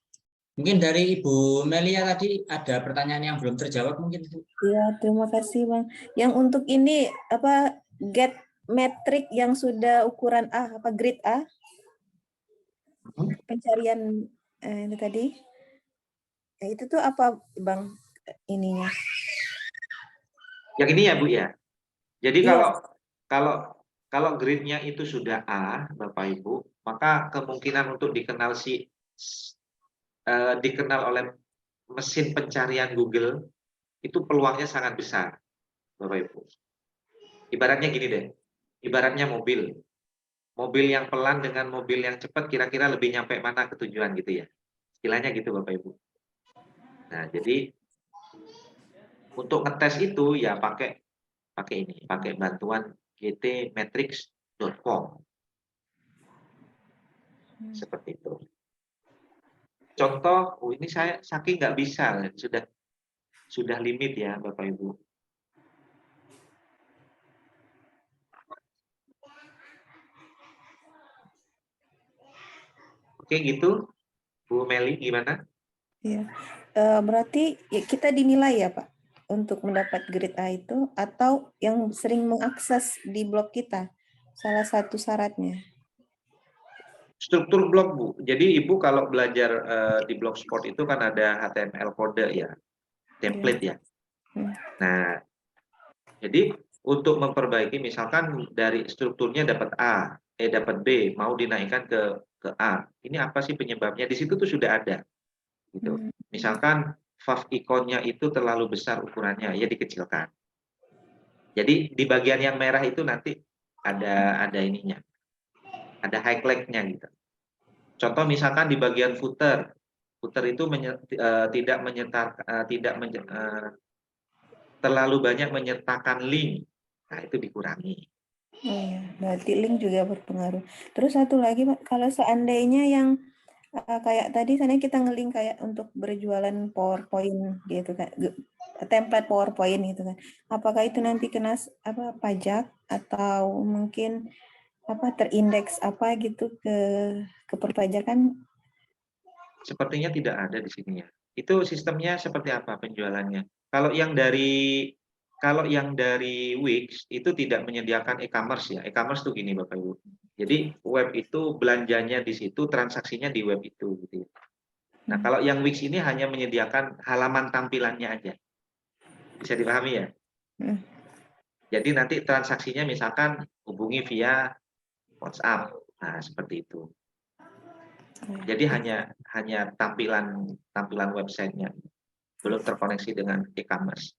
[SPEAKER 1] Mungkin dari Ibu Melia tadi ada pertanyaan yang belum terjawab mungkin Bu.
[SPEAKER 5] Ya, terima kasih Bang. Yang untuk ini apa get metric yang sudah ukuran A, apa grade A? Pencarian itu tadi. Ya, itu tuh apa Bang ininya?
[SPEAKER 2] Yang ini ya Bu ya. Jadi
[SPEAKER 5] Iya.
[SPEAKER 2] kalau grade-nya itu sudah A, Bapak Ibu, maka kemungkinan untuk dikenal oleh mesin pencarian Google itu peluangnya sangat besar, Bapak Ibu. Ibaratnya gini deh, ibaratnya mobil. Mobil yang pelan dengan mobil yang cepat kira-kira lebih nyampe mana ke tujuan gitu ya. Istilahnya gitu Bapak Ibu. Nah, jadi untuk ngetes itu ya pakai bantuan gtmetrics.com. Seperti itu. Contoh, ini saya saking nggak bisa, sudah limit ya Bapak Ibu. Oke gitu, Bu Meli gimana?
[SPEAKER 5] Iya. Berarti ya kita dinilai ya Pak untuk mendapat grade A itu atau yang sering mengakses di blog kita salah satu syaratnya.
[SPEAKER 2] Struktur blog Bu. Jadi Ibu kalau belajar di Blogspot itu kan ada HTML kode ya, template ya. Nah, jadi untuk memperbaiki misalkan dari strukturnya dapat A, dapat B, mau dinaikkan ke A. Ini apa sih penyebabnya? Di situ tuh sudah ada. Gitu. Misalkan fav ikonnya itu terlalu besar ukurannya, ya dikecilkan. Jadi di bagian yang merah itu nanti ada ininya, ada highlight-nya gitu. Contoh misalkan di bagian footer itu terlalu banyak menyertakan link, nah itu dikurangi.
[SPEAKER 5] Oh iya, berarti link juga berpengaruh. Terus satu lagi Pak, kalau seandainya yang kayak tadi sana kita ngelink kayak untuk berjualan PowerPoint gitu kan, template PowerPoint gitu kan. Apakah itu nanti kena pajak atau mungkin terindeks apa gitu ke perpajakan?
[SPEAKER 2] Sepertinya tidak ada di sini ya. Itu sistemnya seperti apa penjualannya? Kalau yang dari Wix itu tidak menyediakan e-commerce ya. E-commerce tuh gini Bapak Ibu. Jadi web itu belanjanya di situ, transaksinya di web itu gitu. Nah, kalau yang Wix ini hanya menyediakan halaman tampilannya aja. Bisa dipahami ya? Jadi nanti transaksinya misalkan hubungi via WhatsApp. Nah, seperti itu. Jadi hanya tampilan websitenya, belum terkoneksi dengan e-commerce.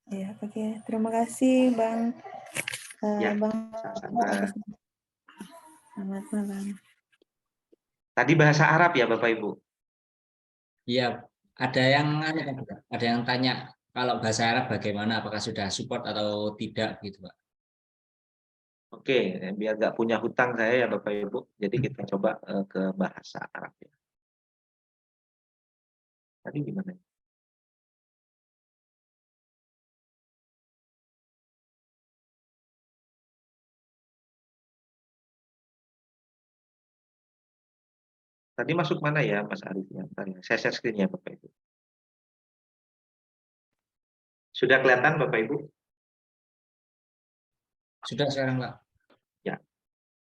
[SPEAKER 5] Ya, oke. Terima kasih, Bang.
[SPEAKER 2] Ya,
[SPEAKER 5] Bang
[SPEAKER 2] sama-sama.
[SPEAKER 5] atas. Selamat malam.
[SPEAKER 2] Tadi bahasa Arab ya, Bapak Ibu?
[SPEAKER 1] Iya, ada yang tanya kalau bahasa Arab bagaimana, apakah sudah support atau tidak gitu, Pak.
[SPEAKER 2] Oke, biar nggak punya hutang saya ya Bapak Ibu. Jadi kita coba ke bahasa Arab ya. Tadi gimana? Tadi masuk mana ya Mas Arief ya? Bentar ya, saya share screen ya Bapak Ibu. Sudah kelihatan Bapak Ibu?
[SPEAKER 1] Sudah sekarang, Pak.
[SPEAKER 2] Ya.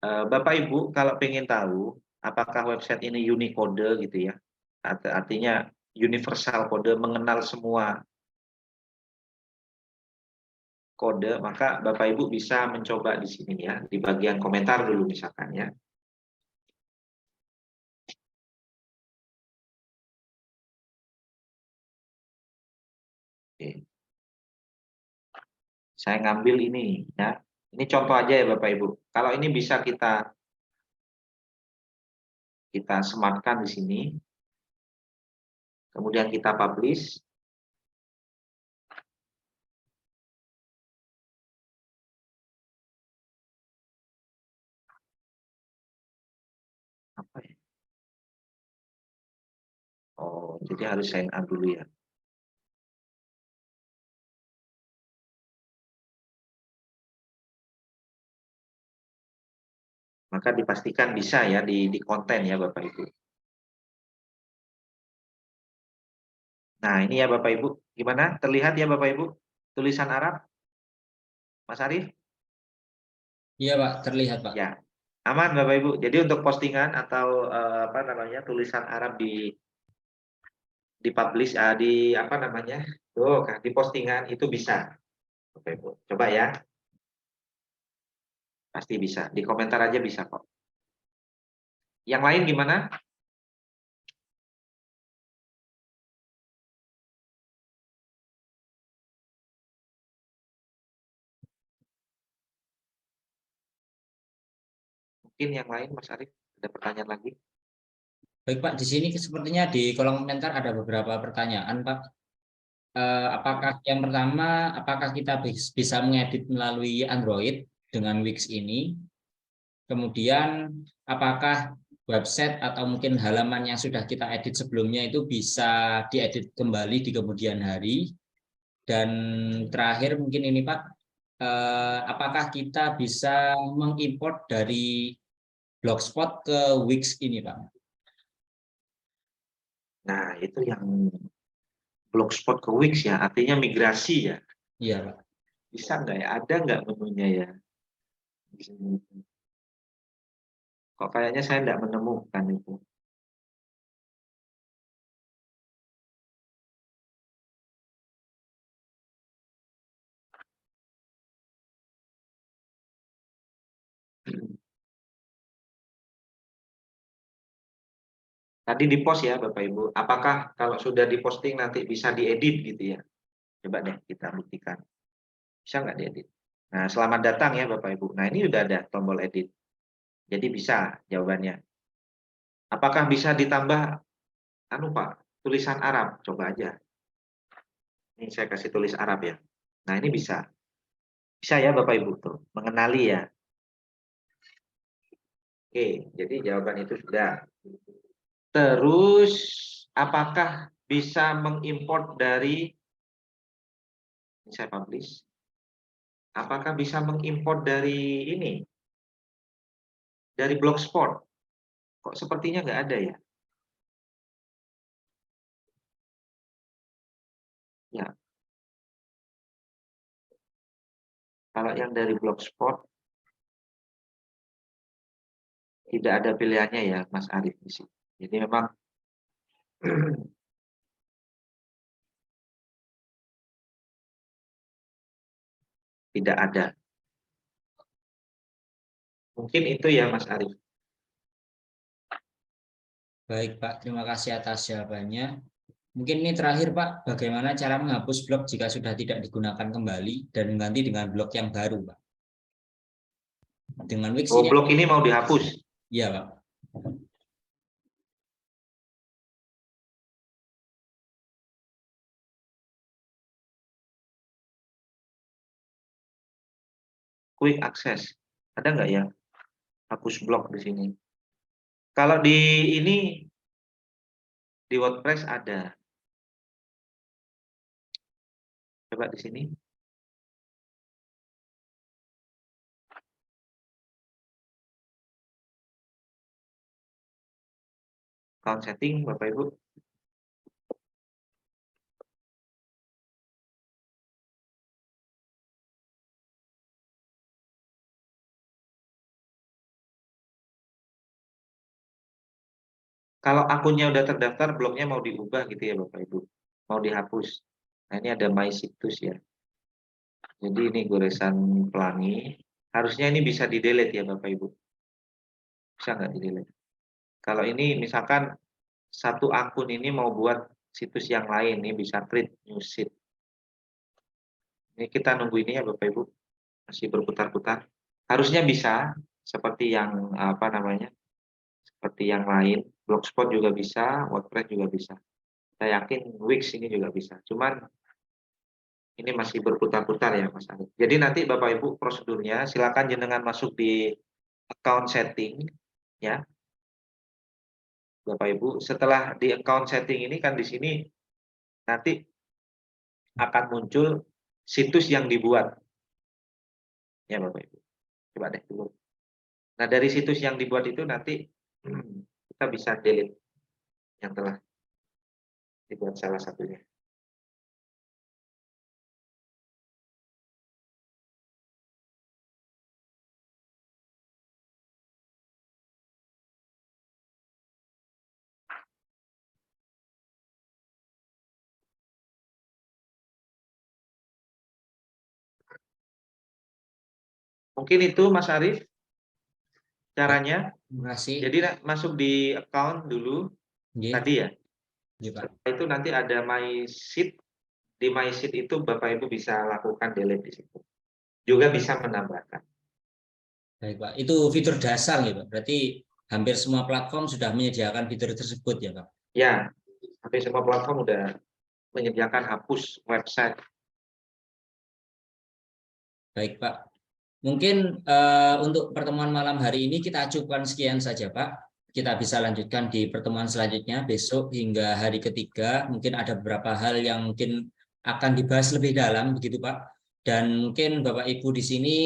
[SPEAKER 2] Bapak Ibu kalau pengen tahu apakah website ini Unicode gitu ya. Artinya universal kode, mengenal semua kode, maka Bapak Ibu bisa mencoba di sini ya, di bagian komentar dulu misalkan ya. Oke. Saya ngambil ini ya. Ini contoh aja ya Bapak Ibu. Kalau ini bisa kita sematkan di sini. Kemudian kita publish. Apa ya? Oh, jadi harus sign up dulu ya. Maka dipastikan bisa ya di konten ya Bapak Ibu. Nah, ini ya Bapak Ibu. Gimana? Terlihat ya Bapak Ibu? Tulisan Arab? Mas Arief?
[SPEAKER 1] Iya, Pak, terlihat, Pak.
[SPEAKER 2] Ya. Aman Bapak Ibu. Jadi untuk postingan atau apa namanya? Tulisan Arab di publish di apa namanya? Tuh, di postingan itu bisa. Bapak Ibu. Coba ya. Pasti bisa. Di komentar aja bisa kok. Yang lain gimana? Mungkin yang lain Mas Arief ada pertanyaan lagi?
[SPEAKER 1] Baik, Pak, di sini sepertinya di kolom komentar ada beberapa pertanyaan, Pak. Apakah yang pertama, apakah kita bisa mengedit melalui Android dengan Wix ini? Kemudian, apakah website atau mungkin halaman yang sudah kita edit sebelumnya itu bisa diedit kembali di kemudian hari? Dan terakhir mungkin ini, Pak, apakah kita bisa mengimport dari Blogspot ke Wix ini, Pak?
[SPEAKER 2] Nah, itu yang Blogspot ke Wix ya, artinya migrasi ya.
[SPEAKER 1] Iya, Pak.
[SPEAKER 2] Bisa nggak ya? Ada nggak menunya ya? Kok kayaknya saya nggak menemukan itu. Tadi di post ya Bapak Ibu. Apakah kalau sudah diposting nanti bisa diedit gitu ya? Coba deh kita buktikan. Bisa nggak diedit? Nah, selamat datang ya Bapak Ibu. Nah, ini sudah ada tombol edit. Jadi bisa jawabannya. Apakah bisa ditambah Pak, tulisan Arab? Coba aja. Ini saya kasih tulis Arab ya. Nah, ini bisa. Bisa ya Bapak Ibu tuh, mengenali ya. Oke, jadi jawaban itu sudah. Terus apakah bisa mengimport dari ini saya publish? Apakah bisa mengimport dari ini? Dari Blogspot? Kok sepertinya nggak ada ya? Ya, kalau yang dari Blogspot tidak ada pilihannya ya, Mas Arief di sini. Jadi memang tidak ada. Mungkin itu ya Mas Arief.
[SPEAKER 1] Baik Pak, terima kasih atas jawabannya. Mungkin ini terakhir Pak, bagaimana cara menghapus blog jika sudah tidak digunakan kembali dan mengganti dengan blog yang baru Pak? Dengan Wix
[SPEAKER 2] Oh,
[SPEAKER 1] ini,
[SPEAKER 2] blog ini mau dihapus.
[SPEAKER 1] iya Pak.
[SPEAKER 2] Quick access. Ada nggak ya hapus blog di sini? Kalau di ini di WordPress ada. Coba di sini. Account setting, Bapak Ibu. Kalau akunnya udah terdaftar, blognya mau diubah gitu ya Bapak Ibu. Mau dihapus. Nah ini ada My Situs ya. Jadi ini goresan pelangi. Harusnya ini bisa di-delete ya Bapak Ibu. Bisa nggak di-delete? Kalau ini misalkan satu akun ini mau buat situs yang lain, ini bisa create new site. Ini kita nunggu ini ya Bapak Ibu. Masih berputar-putar. Harusnya bisa seperti yang apa namanya? Seperti yang lain. Blogspot juga bisa, WordPress juga bisa. Saya yakin Wix ini juga bisa. Cuman ini masih berputar-putar ya Mas Arif. Jadi nanti Bapak Ibu prosedurnya silakan jenengan masuk di account setting ya. Bapak Ibu, setelah di account setting ini kan di sini nanti akan muncul situs yang dibuat. Ya Bapak Ibu. Coba deh dulu. Nah, dari situs yang dibuat itu nanti kita bisa delete yang telah dibuat salah satunya. Mungkin itu Mas Arif caranya.
[SPEAKER 1] Terima kasih.
[SPEAKER 2] Jadi masuk di account dulu
[SPEAKER 1] Nggih,
[SPEAKER 2] tadi ya.
[SPEAKER 1] nggih, Pak.
[SPEAKER 2] Setelah itu nanti ada My Sheet. Di My Sheet itu Bapak Ibu bisa lakukan delete di situ. Juga bisa menambahkan.
[SPEAKER 1] Baik Pak, itu fitur dasar ya Pak. Berarti hampir semua platform sudah menyediakan fitur tersebut ya Pak.
[SPEAKER 2] Ya, hampir semua platform udah menyediakan hapus website.
[SPEAKER 1] Baik Pak. Mungkin untuk pertemuan malam hari ini kita cukupkan sekian saja Pak. Kita bisa lanjutkan di pertemuan selanjutnya besok hingga hari ketiga. Mungkin ada beberapa hal yang mungkin akan dibahas lebih dalam begitu Pak. Dan mungkin Bapak Ibu di sini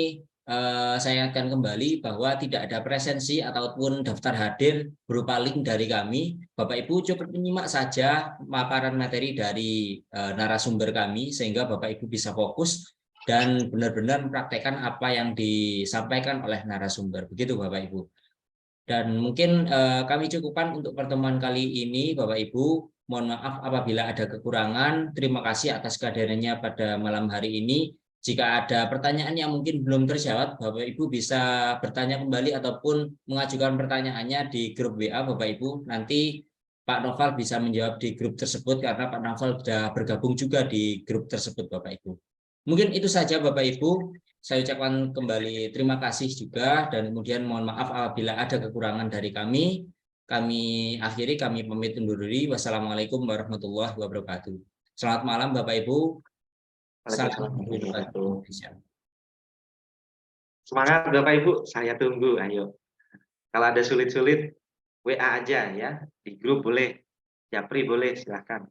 [SPEAKER 1] saya akan kembali bahwa tidak ada presensi ataupun daftar hadir berupa link dari kami. Bapak Ibu cukup menyimak saja paparan materi dari narasumber kami sehingga Bapak Ibu bisa fokus dan benar-benar mempraktekkan apa yang disampaikan oleh narasumber. Begitu Bapak Ibu. Dan mungkin kami cukupkan untuk pertemuan kali ini Bapak Ibu. Mohon maaf apabila ada kekurangan. Terima kasih atas kehadirannya pada malam hari ini. Jika ada pertanyaan yang mungkin belum terjawab, Bapak Ibu bisa bertanya kembali ataupun mengajukan pertanyaannya di grup WA Bapak Ibu. Nanti Pak Noval bisa menjawab di grup tersebut karena Pak Noval sudah bergabung juga di grup tersebut Bapak Ibu. Mungkin itu saja Bapak Ibu. Saya ucapkan kembali terima kasih juga dan kemudian mohon maaf apabila ada kekurangan dari kami. Kami akhiri, kami pamit undur diri. Wassalamualaikum warahmatullahi wabarakatuh. Selamat malam Bapak Ibu. Salam Indonesia.
[SPEAKER 2] Semangat Bapak Ibu, saya tunggu. Ayo. Kalau ada sulit-sulit, WA aja ya. Di grup boleh, Japri boleh, silahkan.